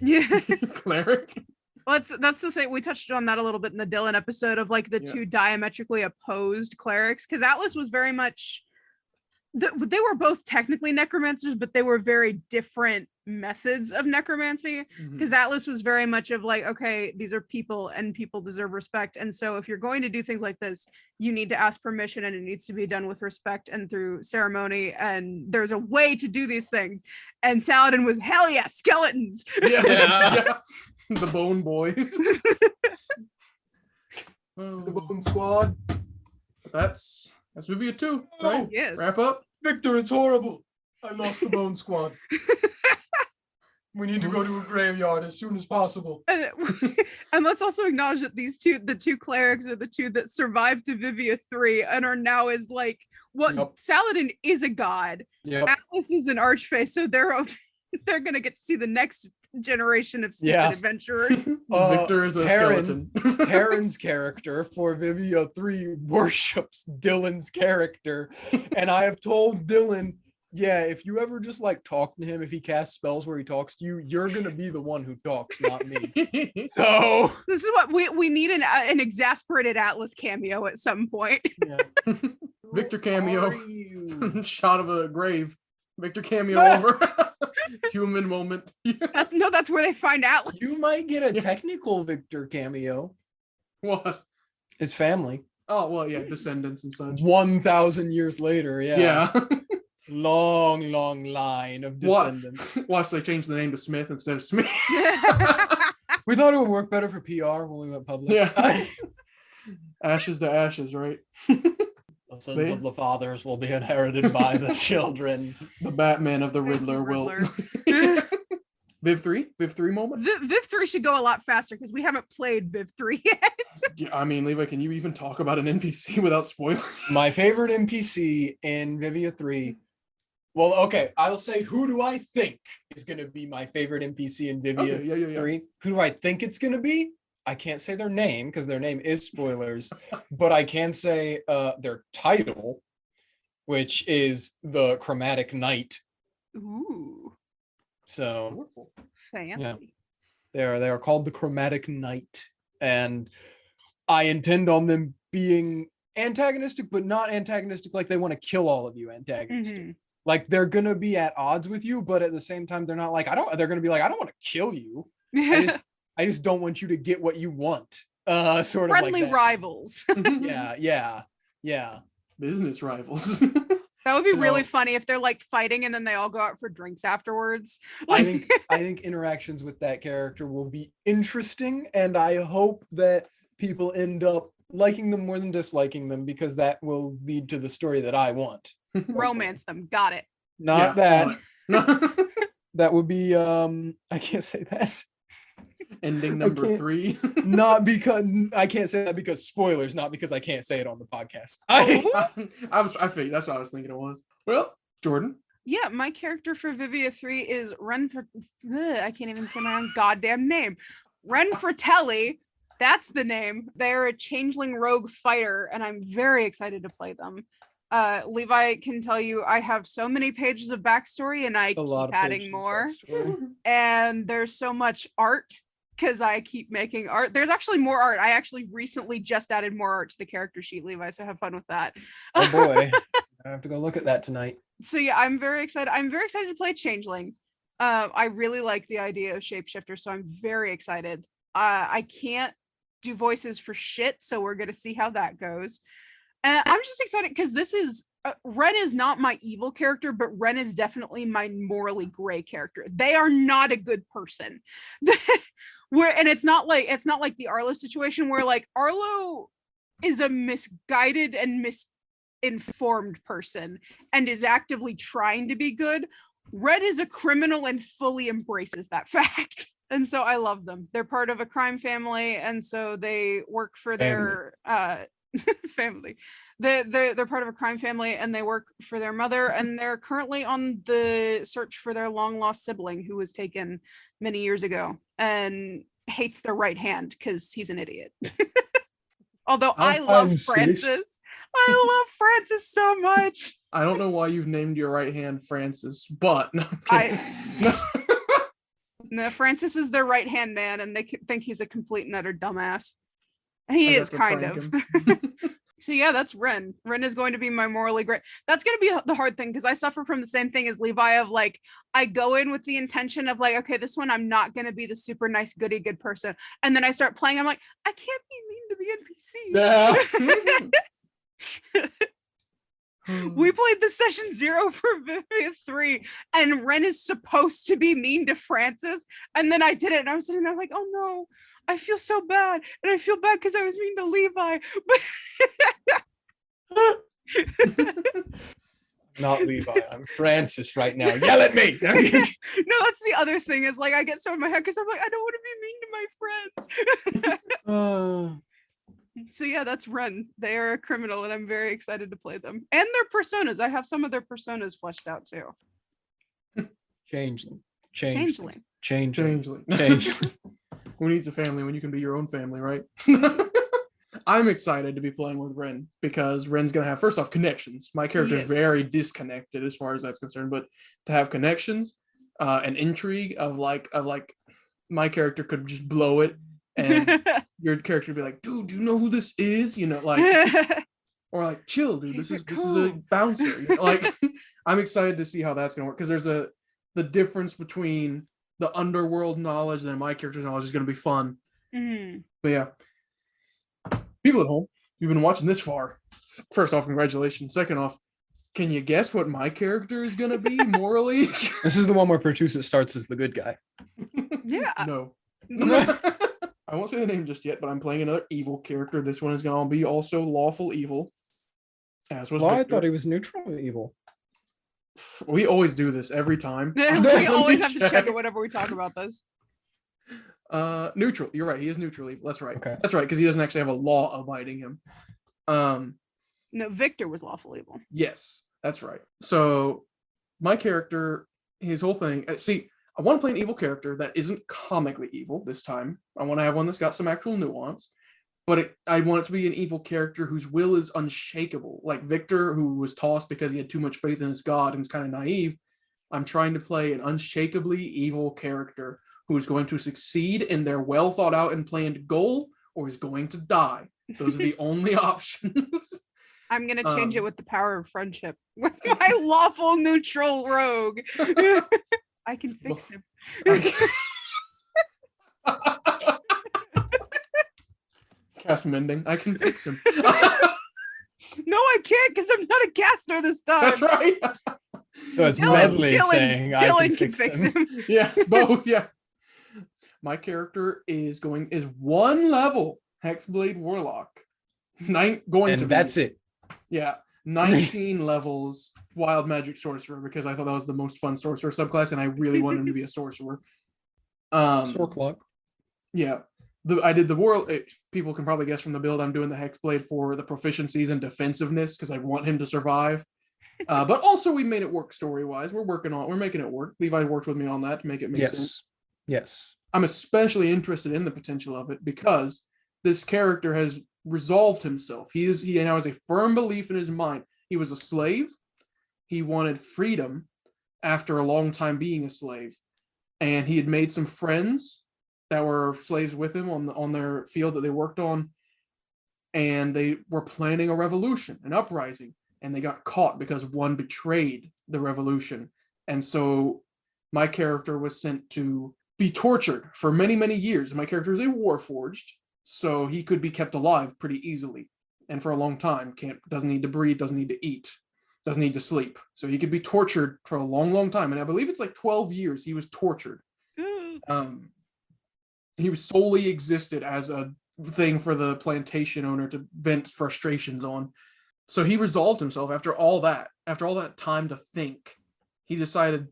Yeah. Cleric. Well, that's the thing. We touched on that a little bit in the Dylan episode of like the Yeah. two diametrically opposed clerics, because Atlas was very much they were both technically necromancers, but they were very different methods of necromancy. Because Atlas was very much of like, okay, these are people and people deserve respect. And so if you're going to do things like this, you need to ask permission and it needs to be done with respect and through ceremony. And there's a way to do these things. And Saladin was, hell yeah, skeletons. Yeah. Yeah. Yeah. The Bone Boys. The Bone Squad. That's Vivia 2, right? Yes. Wrap up. Victor, it's horrible. I lost the Bone Squad. We need to go to a graveyard as soon as possible. And let's also acknowledge that the two clerics are the two that survived to Vivia 3 and are now as like Yep. Saladin is a god. Yep. Atlas is an archfey, so they're gonna get to see the next generation of stupid Yeah. adventurers. Victor is a Terran- skeleton. Terran's character for Vivia 3 worships Dylan's character. And I have told Dylan, yeah, if you ever just like talk to him, if he casts spells where he talks to you, you're going to be the one who talks, not me. So, This is what we need an exasperated Atlas cameo at some point. yeah. Victor Who cameo. are you? Shot of a grave. Victor cameo Ah! over. Human moment. That's where they find Atlas. You might get a technical Victor cameo. What? His family. Oh, well, yeah, descendants and such. 1,000 years later, yeah. Yeah. Long line of What? descendants. Watch, they changed the name to Smith instead of Smith. We thought it would work better for PR when we went public. Yeah. Ashes to ashes, right? The sins of the fathers will be inherited by the children. The Batman of the Riddler will. Viv 3 moment. Viv 3 should go a lot faster because we haven't played Viv 3 yet. Yeah, I mean, Levi, can you even talk about an NPC without spoiling? My favorite NPC in Vivia 3. Well, okay, I'll say who do I think is going to be my favorite NPC in Vivia Okay, yeah. 3? Who do I think it's going to be? I can't say their name because their name is spoilers, but I can say their title, which is the Chromatic Knight. Ooh, So Wonderful. fancy. they are called the Chromatic Knight, and I intend on them being antagonistic, but not antagonistic like they want to kill all of you. Antagonistic, Mhm. like they're gonna be at odds with you, but at the same time, they're not like They're gonna be like, I don't want to kill you. I just don't want you to get what you want. Sort of Friendly like that. rivals. Yeah. Business rivals. That would be really So- funny if they're like fighting and then they all go out for drinks afterwards. I think interactions with that character will be interesting, and I hope that people end up liking them more than disliking them, because that will lead to the story that I want. Romance them. Got it. Not Yeah, that. want it. That would be I can't say that. Ending I number can't- 3. Not because I can't say that because spoilers, not because I can't say it on the podcast. I figured that's what I was thinking it was. Well, Jordan. Yeah, my character for Vivia 3 is I can't even say my own goddamn name. Ren Fratelli. That's the name. They're a changeling rogue fighter, and I'm very excited to play them. Levi can tell you I have so many pages of backstory, and I A lot keep of adding pages of more. backstory. And there's so much art because I keep making art. There's actually more art. I actually recently just added more art to the character sheet, Levi, so have fun with that. Oh boy. I have to go look at that tonight. So yeah, I'm very excited. I'm very excited to play Changeling. I really like the idea of shapeshifter, so I'm very excited. I can't do voices for shit, so we're gonna see how that goes. And I'm just excited because this is Ren is not my evil character, but Ren is definitely my morally gray character. They are not a good person. And it's not like the Arlo situation where like Arlo is a misguided and misinformed person and is actively trying to be good. Red is a criminal and fully embraces that fact. And so I love them. They're part of a crime family, and so they work for their family. They're part of a crime family, and they work for their mother, and they're currently on the search for their long lost sibling who was taken many years ago and hates their right hand because he's an idiot. Although I love Francis. I love Francis so much. I don't know why you've named your right hand Francis, but no, I'm kidding. No, Francis is their right hand man, and they think he's a complete and utter dumbass. And he I is got to kind prank of. him. So yeah, that's Ren. Ren is going to be my morally great. That's going to be the hard thing because I suffer from the same thing as Levi of like, I go in with the intention of like, okay, this one I'm not going to be the super nice goody good person. And then I start playing. I'm like, I can't be mean to the NPC. We played the session 0 for Vivia 3, and Ren is supposed to be mean to Francis. And then I did it, and I was sitting there like, oh no, I feel so bad. And I feel bad because I was mean to Levi. Not Levi. I'm Francis right now. Yell at me. No, that's the other thing is like I get so in my head because I'm like, I don't want to be mean to my friends. So yeah, that's Ren. They are a criminal, and I'm very excited to play them. And their personas. I have some of their personas fleshed out too. Changeling. Changeling. Changeling. Who needs a family when you can be your own family, right? I'm excited to be playing with Ren because Ren's gonna have first off connections. My character is very disconnected as far as that's concerned, but to have connections, an intrigue of like my character could just blow it, and your character would be like, dude, do you know who this is? You know, like, or like, chill, dude. This is a bouncer. You know, like, I'm excited to see how that's gonna work because there's the difference between the underworld knowledge and my character's knowledge is gonna be fun. Mm-hmm. But yeah, people at home, you've been watching this far. First off, congratulations. Second off, can you guess what my character is gonna be morally? This is the one where Pertusa starts as the good guy. Yeah. No. I won't say the name just yet, but I'm playing another evil character. This one is going to be also lawful evil. As was Well, I Victor. thought he was neutral evil. We always do this every time. We always have to check it whenever we talk about this. Neutral. You're right. He is neutral evil. That's right. Okay. That's right, because he doesn't actually have a law abiding him. No, Victor was lawful evil. Yes, that's right. So my character, his whole thing. See, I want to play an evil character that isn't comically evil this time. I want to have one that's got some actual nuance. But I want it to be an evil character whose will is unshakable. Like Victor, who was tossed because he had too much faith in his god and was kind of naive. I'm trying to play an unshakably evil character who is going to succeed in their well thought out and planned goal, or is going to die. Those are the only options. I'm going to change it with the power of friendship. With my lawful neutral rogue. I can fix him. Cast mending. I can fix him. No, I can't because I'm not a caster this time. That's right. No, it's Dylan- Medley Dylan- saying I Dylan can fix him. Yeah, both. Yeah. My character is one level Hexblade Warlock. Going And to that's be. it. Yeah, 19 levels Wild Magic Sorcerer because I thought that was the most fun sorcerer subclass, and I really wanted him to be a sorcerer. Sorclock. Yeah, I did the world. People can probably guess from the build I'm doing the Hexblade for the proficiencies and defensiveness because I want him to survive. But also we made it work story wise. We're making it work. Levi worked with me on that to make it make sense. Yes. I'm especially interested in the potential of it because this character has resolved himself. He now has a firm belief in his mind. He was a slave. He wanted freedom after a long time being a slave, and he had made some friends that were slaves with him on their field that they worked on, and they were planning a revolution, an uprising, and they got caught because one betrayed the revolution. And so my character was sent to be tortured for many, many years. My character is a warforged, so he could be kept alive pretty easily and for a long time. Doesn't need to breathe, doesn't need to eat, doesn't need to sleep. So he could be tortured for a long, long time. And I believe it's like 12 years he was tortured. He was solely existed as a thing for the plantation owner to vent frustrations on. So he resolved himself after all that time to think. He decided,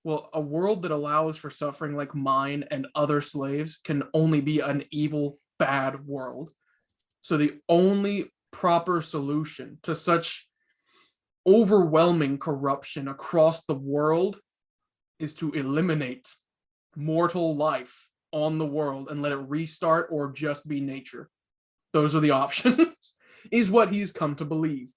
well, a world that allows for suffering like mine and other slaves can only be an evil, bad world. So the only proper solution to such overwhelming corruption across the world is to eliminate mortal life on the world and let it restart or just be nature. Those are the options, is what he's come to believe.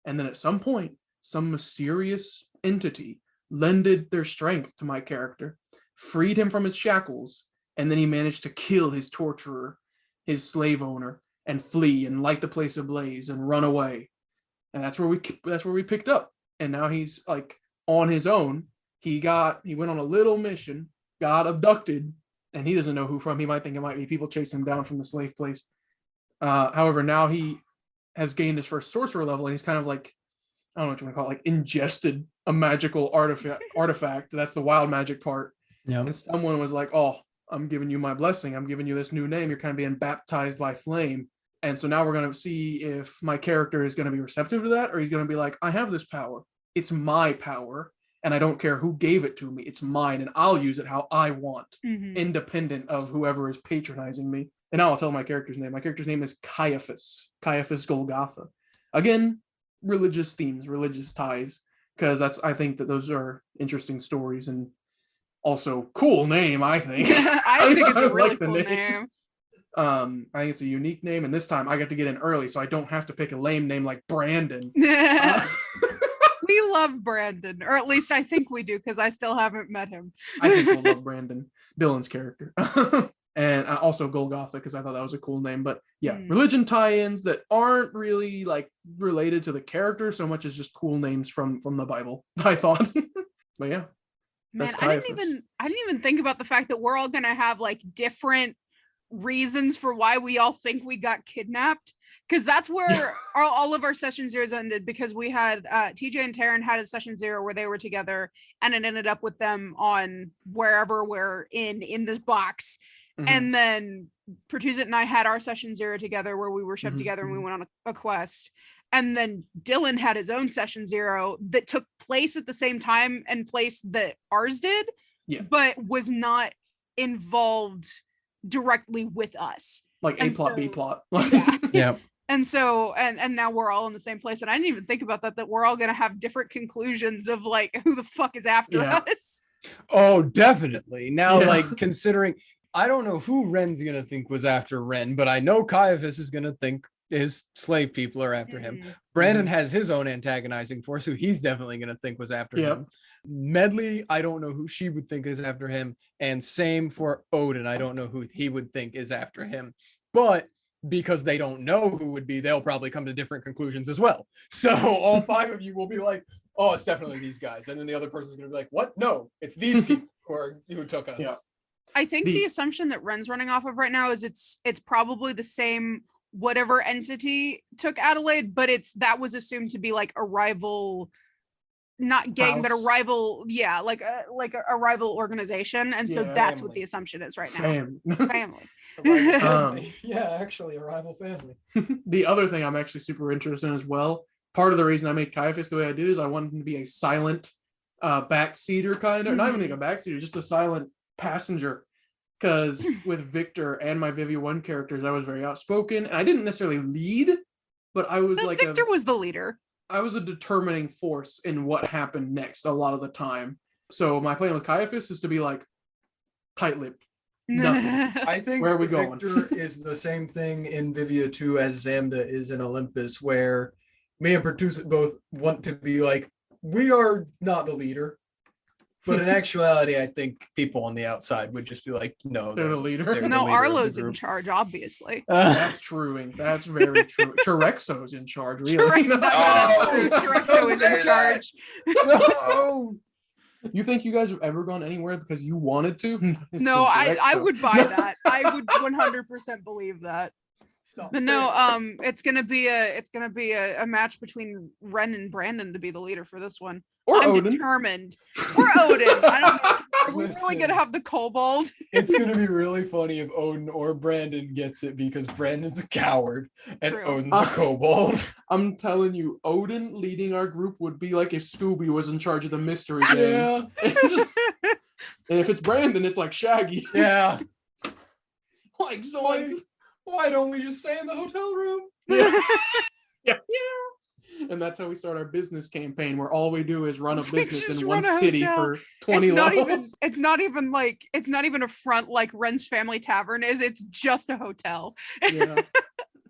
And then at some point, some mysterious entity lended their strength to my character, freed him from his shackles, and then he managed to kill his torturer, his slave owner, and flee and light the place ablaze and run away. And that's where we picked up. And now he's like on his own. He went on a little mission, got abducted, and he doesn't know who from. He might think it might be people chasing him down from the slave place. However, now he has gained his first sorcerer level, and he's kind of like, I don't know what you want to call it, like ingested a magical artifact. That's the wild magic part. Yeah. And someone was like, oh, I'm giving you my blessing. I'm giving you this new name. You're kind of being baptized by flame. And so now we're going to see if my character is going to be receptive to that, or he's going to be like, I have this power. It's my power, and I don't care who gave it to me. It's mine, and I'll use it how I want, independent of whoever is patronizing me. And now I'll tell my character's name. My character's name is Caiaphas Golgotha. Again, religious themes, religious ties, because I think that those are interesting stories and also cool name, I think. I think it's a really like the cool name. I think it's a unique name, and this time I got to get in early, so I don't have to pick a lame name like Brandon. We love Brandon, or at least I think we do, because I still haven't met him. I think we'll love Brandon, Dylan's character. And also Golgotha, because I thought that was a cool name. But yeah, religion tie-ins that aren't really like related to the character so much as just cool names from the Bible, I thought. But yeah. Man, I didn't even think about the fact that we're all gonna have like different reasons for why we all think we got kidnapped, because that's where all of our session zeros ended, because we had TJ and Taryn had a session zero where they were together, and it ended up with them on wherever we're in this box. And then Pertuzit and I had our session zero together where we were shoved together and we went on a quest. And then Dylan had his own session zero that took place at the same time and place that ours did, but was not involved directly with us. Like A plot, B plot. Yeah. And so, and now we're all in the same place. And I didn't even think about that we're all going to have different conclusions of like, who the fuck is after us? Oh, definitely. Now, like considering, I don't know who Ren's going to think was after Ren, but I know Caiaphas is going to think his slave people are after him. Brandon has his own antagonizing force, who he's definitely going to think was after him. Medley, I don't know who she would think is after him. And same for Odin. I don't know who he would think is after him. But because they don't know who would be, they'll probably come to different conclusions as well. So all five of you will be like, oh, it's definitely these guys. And then the other person's going to be like, what? No, it's these people who took us. I think the assumption that Ren's running off of right now is it's probably the same whatever entity took Adelaide, but that was assumed to be like a rival, not gang, but a House. rival, like a rival organization, and so Yeah. that's what Family. the assumption is right now. Fam. Family. A rival Um, family. Yeah, actually, a rival family. The other thing I'm actually super interested in as well, part of the reason I made Caiaphas the way I did is I wanted him to be a silent backseater kind of, not even like a backseater, just a silent passenger. Because with Victor and my Vivi 1 characters, I was very outspoken, and I didn't necessarily lead, but I was like Victor was the leader. I was a determining force in what happened next a lot of the time. So my plan with Caiaphas is to be like tight-lipped. Nothing. I think Where are we going? Victor is the same thing in Vivia 2 as Zamda is in Olympus, where me and Pertusa both want to be like, we are not the leader. But in actuality, I think people on the outside would just be like, no, They're the leader. they're the No, leader of the Arlo's in group. charge, obviously. That's true. That's very true. Chirexo's in charge, really. Chirexo is in charge. No. You think you guys have ever gone anywhere because you wanted to? It's No, been I Chirexo. would buy that. I would 100% believe that. Stop. But no, it's gonna be a match between Ren and Brandon to be the leader for this one. Or I'm Odin. determined. Or Odin. I don't know. Are we really Listen. gonna have the kobold? It's gonna be really funny if Odin or Brandon gets it because Brandon's a coward and True. Odin's a kobold. I'm telling you, Odin leading our group would be like if Scooby was in charge of the mystery game. Yeah, And if it's Brandon, it's like Shaggy. yeah. Like so Why, like why don't we just stay in the hotel room? yeah. And that's how we start our business campaign, where all we do is run a We business just in one run a city hotel. for 20 it's not levels. it's not even a front like Ren's Family Tavern is. It's just a hotel. Yeah.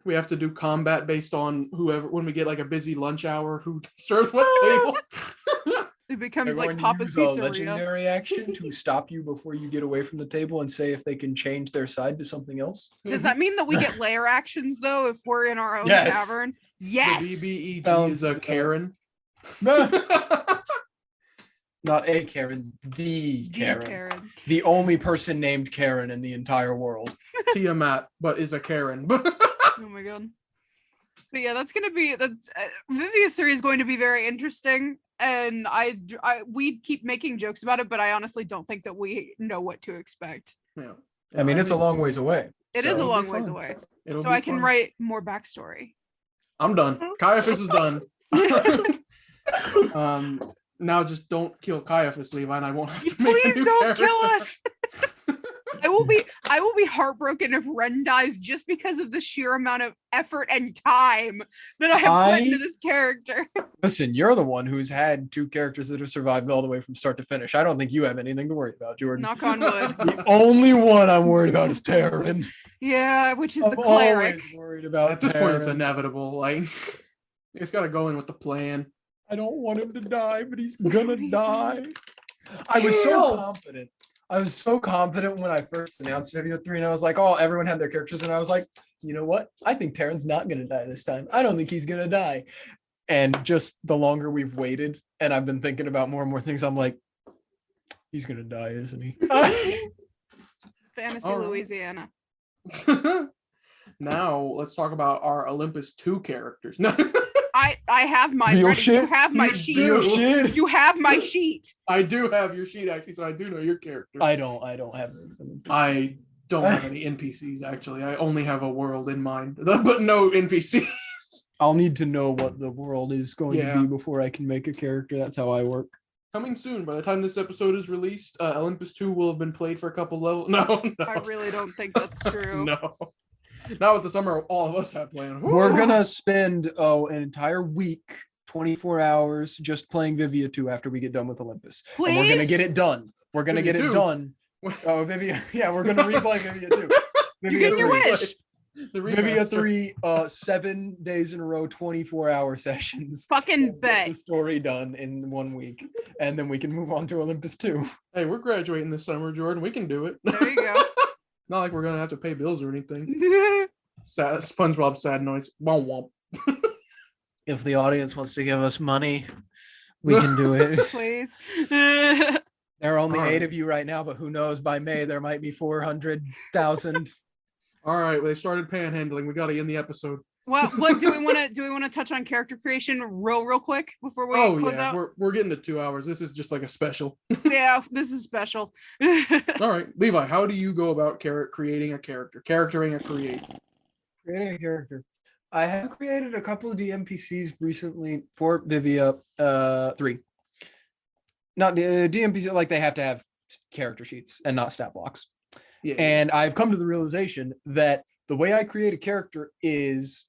We have to do combat based on whoever, when we get like a busy lunch hour, who serves what table. It becomes They're like going to Papa's use a Pizzeria. legendary action to stop you before you get away from the table and say if they can change their side to something else. Does that mean that we get layer actions though if we're in our own Yes. tavern? Yes. The BBEG Sounds, is a Karen. Not a Karen, the Karen. Karen. The only person named Karen in the entire world. Tiamat, but is a Karen. Oh my god. But yeah, Vivia 3 is going to be very interesting, and we keep making jokes about it, but I honestly don't think that we know what to expect. Yeah. I mean, it's a long ways away. It is a so- long be ways fun. away, It'll so be I can fun. write more backstory. I'm done. Caiaphas is done. Now just don't kill Caiaphas, Levi, and I won't have to make a Please new don't character. kill us. I will be heartbroken if Ren dies just because of the sheer amount of effort and time that I have put into this character. Listen, you're the one who's had two characters that have survived all the way from start to finish. I don't think you have anything to worry about, Jordan. Knock on wood. The only one I'm worried about is Taryn. Yeah, which is I'm the cleric. always worried about At this point, it's Taryn. inevitable. Like, it's got to go in with the plan. I don't want him to die, but he's gonna die. I was so confident. I was so confident when I first announced Video 3, and I was like, oh, everyone had their characters, and I was like, you know what? I think Taryn's not gonna die this time. I don't think he's gonna die. And just the longer we've waited, and I've been thinking about more and more things, I'm like, he's gonna die, isn't he? Fantasy All right. Louisiana. Now, let's talk about our Olympus 2 characters. I have mine Real ready. shit? You have my You sheet. do. Real shit. You have my sheet. I do have your sheet, actually, so I do know your character. I don't have anything. I don't have any NPCs, actually. I only have a world in mind, but no NPC. I'll need to know what the world is going Yeah. to be before I can make a character. That's how I work. Coming soon. By the time this episode is released, Olympus 2 will have been played for a couple levels. No. I really don't think that's true. No. Not with the summer all of us have planned. We're gonna spend an entire week, 24 hours, just playing Vivia 2 after we get done with Olympus. And we're gonna Please? get it done. We're gonna Vivia get it 2? done. Oh, Vivia. Yeah, we're gonna replay Vivia 2. You Vivia get your 3. wish. The Vivia remaster. 3, 7 days in a row, 24-hour sessions. Fucking Get bet. the story done in 1 week, and then we can move on to Olympus 2. Hey, we're graduating this summer, Jordan. We can do it. There you go. Not like we're gonna have to pay bills or anything. Sad, SpongeBob sad noise. Womp womp. If the audience wants to give us money, we can do it. Please. There are only Alright. 8 of you right now, but who knows? By May there might be 400,000. All right, well, they started panhandling. We got to end the episode. Well, what do we want to touch on character creation real quick before we Oh close yeah, out? we're getting to 2 hours. This is just like a special. Yeah, this is special. All right, Levi, how do you go about creating a character, charactering a create? Creating a character. I have created a couple of DMPCs recently for Vivia 3. Not DMPC, like they have to have character sheets and not stat blocks. Yeah. And I've come to the realization that the way I create a character is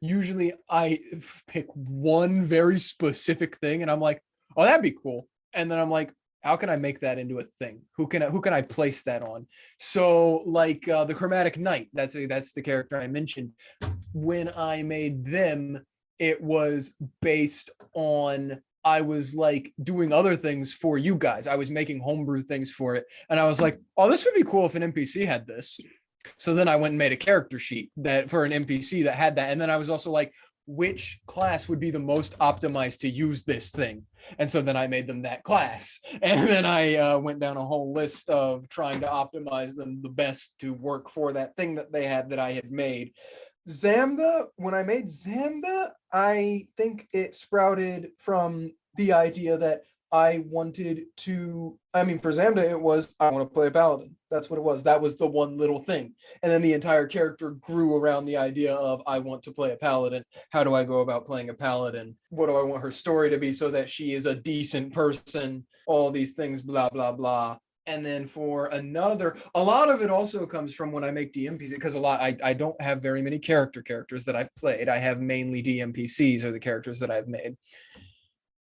usually I pick one very specific thing and I'm like, oh, that'd be cool. And then I'm like, how can I make that into a thing? Who can I place that on? So like the Chromatic Knight, that's the character I mentioned. When I made them, it was based on I was like doing other things for you guys. I was making homebrew things for it. And I was like, oh, this would be cool if an NPC had this. So then I went and made a character sheet that for an NPC that had that. And then I was also like, which class would be the most optimized to use this thing? And so then I made them that class. And then I went down a whole list of trying to optimize them the best to work for that thing that they had that I had made. Zamda, when I made Zamda, I think it sprouted from the idea that I wanted to, for Zamda, it was, I want to play a paladin. That's what it was. That was the one little thing. And then the entire character grew around the idea of, I want to play a paladin. How do I go about playing a paladin? What do I want her story to be so that she is a decent person? All these things, blah, blah, blah. And then for another, a lot of it also comes from when I make DMPC, because I don't have very many characters that I've played. I have mainly DMPCs are the characters that I've made.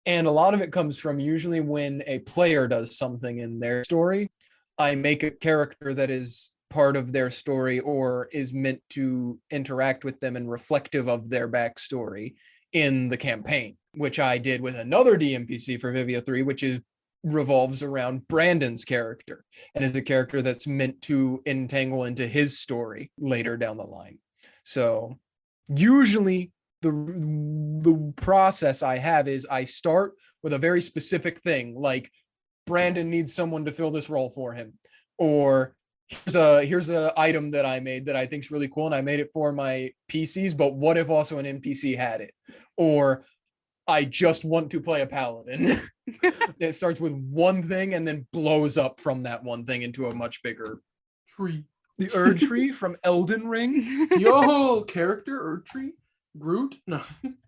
And a lot of it comes from usually when a player does something in their story, I make a character that is part of their story or is meant to interact with them and reflective of their backstory in the campaign, which I did with another DMPC for Vivia 3, which revolves around Brandon's character and is a character that's meant to entangle into his story later down the line. So usually the process I have is I start with a very specific thing, like Brandon needs someone to fill this role for him, or here's a item that I made that I think is really cool and I made it for my PCs, but what if also an NPC had it? Or I just want to play a paladin. It starts with one thing and then blows up from that one thing into a much bigger Tree. The Erd Tree from Elden Ring. Yo, character Erd Tree? Groot? No.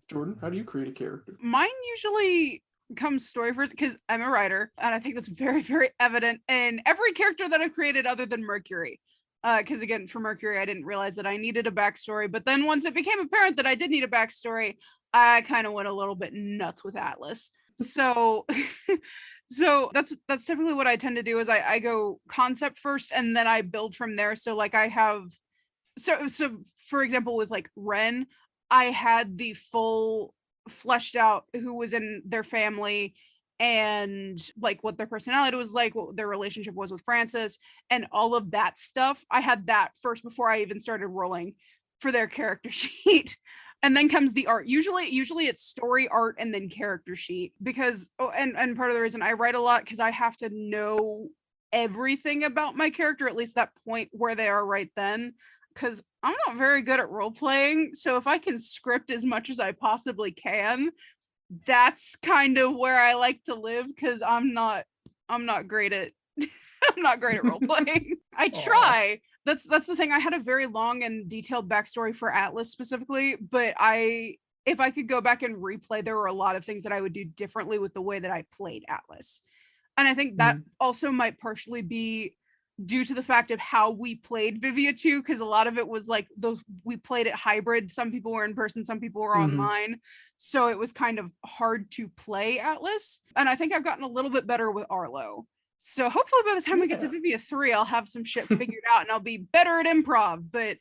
Jordan, how do you create a character? Mine usually comes story first because I'm a writer, and I think that's very, very evident in every character that I've created other than Mercury. Because again, for Mercury, I didn't realize that I needed a backstory. But then once it became apparent that I did need a backstory, I kind of went a little bit nuts with Atlas. So so that's typically what I tend to do is I go concept first and then I build from there. So like I have so for example with like Ren, I had the full fleshed out who was in their family and like what their personality was like, what their relationship was with Francis, and all of that stuff. I had that first before I even started rolling for their character sheet. And then comes the art. Usually it's story, art, and then character sheet. Because and part of the reason I write a lot because I have to know everything about my character, at least that point where they are right then. Because I'm not very good at role playing. So if I can script as much as I possibly can, that's kind of where I like to live because I'm not great at I'm not great at role playing. I try. That's the thing. I had a very long and detailed backstory for Atlas specifically, but if I could go back and replay, there were a lot of things that I would do differently with the way that I played Atlas. And I think that also might partially be due to the fact of how we played Vivia 2, because a lot of it was like we played it hybrid. Some people were in person, some people were online. So it was kind of hard to play Atlas. And I think I've gotten a little bit better with Arlo. So hopefully by the time we get to Vivia 3, I'll have some shit figured out and I'll be better at improv. But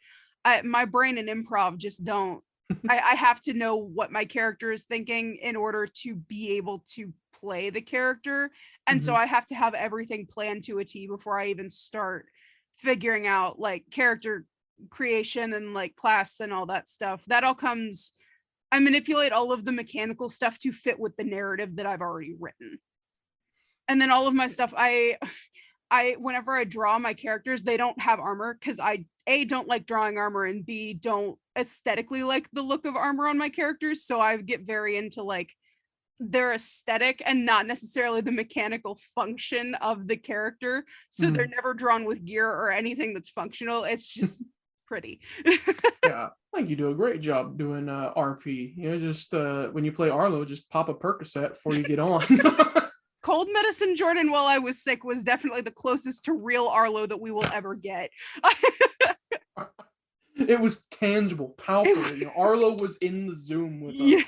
my brain and improv just don't. I have to know what my character is thinking in order to be able to play the character. And so I have to have everything planned to a T before I even start figuring out like character creation and like class and all that stuff. That all comes, I manipulate all of the mechanical stuff to fit with the narrative that I've already written. And then all of my stuff, I whenever I draw my characters, they don't have armor because I A, don't like drawing armor, and B, don't aesthetically like the look of armor on my characters. So I get very into like their aesthetic and not necessarily the mechanical function of the character. So they're never drawn with gear or anything that's functional. It's just pretty. Yeah, I think you do a great job doing RP. You know, just when you play Arlo, just pop a Percocet before you get on. Cold medicine Jordan while I was sick was definitely the closest to real Arlo that we will ever get. It was tangible, palpable. You know, Arlo was in the Zoom with us.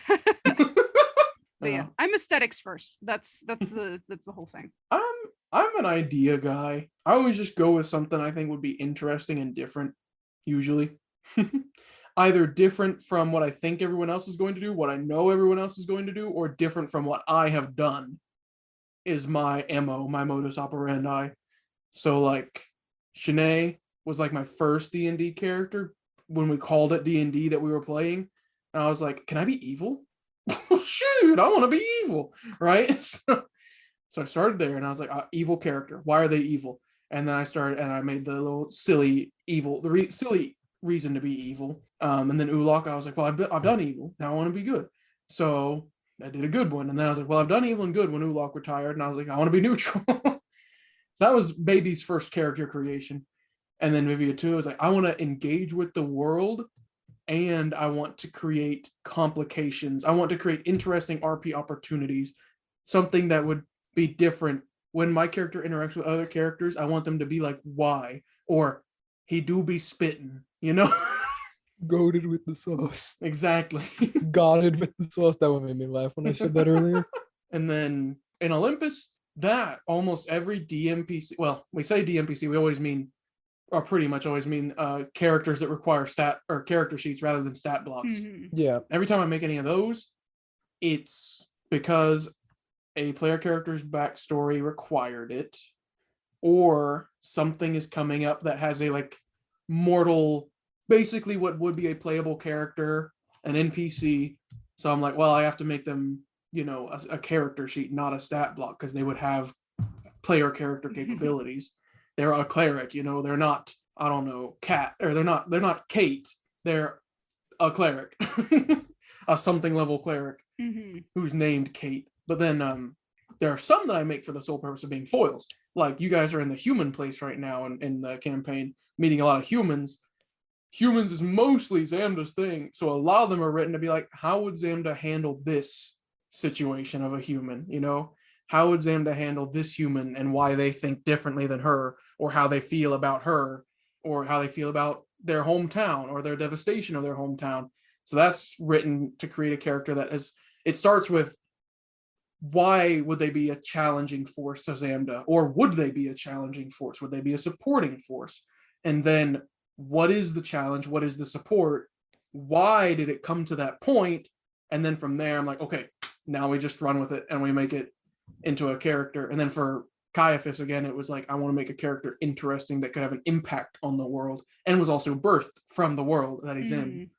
But yeah, I'm aesthetics first. That's the whole thing. I'm an idea guy. I always just go with something I think would be interesting and different, usually. Either different from what I think everyone else is going to do, what I know everyone else is going to do, or different from what I have done is my MO, my modus operandi. So like Shanae was like my first D&D character when we called it D&D that we were playing. And I was like, can I be evil? Shoot, I want to be evil, right? So I started there and I was like, evil character. Why are they evil? And then I started and I made the little silly evil, silly reason to be evil. And then Ulok, I was like, well, I've done evil. Now I want to be good. So I did a good one. And then I was like, well, I've done evil and good when Ulok retired. And I was like, I want to be neutral. So that was Baby's first character creation. And then Vivia 2 was like, I want to engage with the world and I want to create complications. I want to create interesting RP opportunities, something that would be different. When my character interacts with other characters, I want them to be like, why? Or he do be spitting, you know? Goated with the sauce. Exactly. Godded with the sauce. That one made me laugh when I said that earlier. And then in Olympus, that almost every DMPC, well, we say DMPC, we always mean, or pretty much always mean characters that require stat or character sheets rather than stat blocks. Yeah. Every time I make any of those, it's because a player character's backstory required it, or something is coming up that has a like mortal, basically what would be a playable character, an NPC. So I'm like, well, I have to make them, you know, a character sheet, not a stat block, because they would have player character capabilities. They're a cleric, you know, they're not, I don't know, Cat, or they're not Kate, they're a cleric, a something level cleric who's named Kate. But then there are some that I make for the sole purpose of being foils. Like you guys are in the human place right now in the campaign, meeting a lot of humans. Humans is mostly Zamda's thing. So a lot of them are written to be like, how would Zamda handle this situation of a human, you know? How would Zamda handle this human and why they think differently than her, or how they feel about her, or how they feel about their hometown or their devastation of their hometown. So that's written to create a character that is, it starts with, why would they be a challenging force to Zamda? Or would they be a challenging force? Would they be a supporting force? And then what is the challenge? What is the support? Why did it come to that point? And then from there, I'm like, okay, now we just run with it and we make it into a character. And then for Caiaphas, again, it was like, I want to make a character interesting that could have an impact on the world and was also birthed from the world that he's in.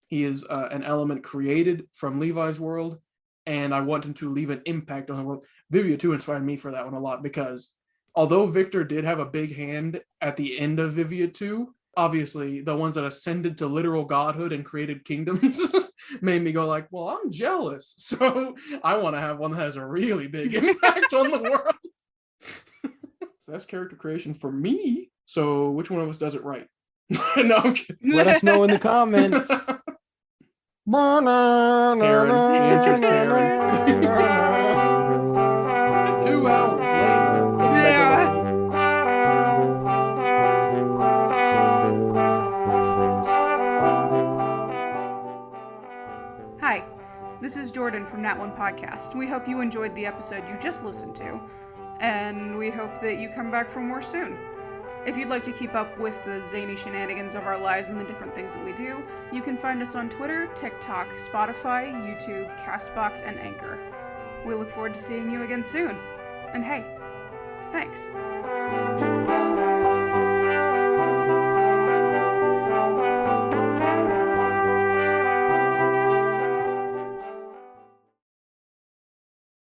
He is an element created from Levi's world, and I want him to leave an impact on the world. Vivia 2 inspired me for that one a lot, because although Victor did have a big hand at the end of Vivia 2, obviously the ones that ascended to literal godhood and created kingdoms made me go like, well, I'm jealous. So I want to have one that has a really big impact on the world. So that's character creation for me. So which one of us does it right? No, I'm kidding. Let us know in the comments. Karen, the answer's Karen. 2 hours later. Yeah. Hi, this is Jordan from Nat One Podcast. We hope you enjoyed the episode you just listened to, and we hope that you come back for more soon. If you'd like to keep up with the zany shenanigans of our lives and the different things that we do, you can find us on Twitter, TikTok, Spotify, YouTube, Castbox, and Anchor. We look forward to seeing you again soon. And hey, thanks.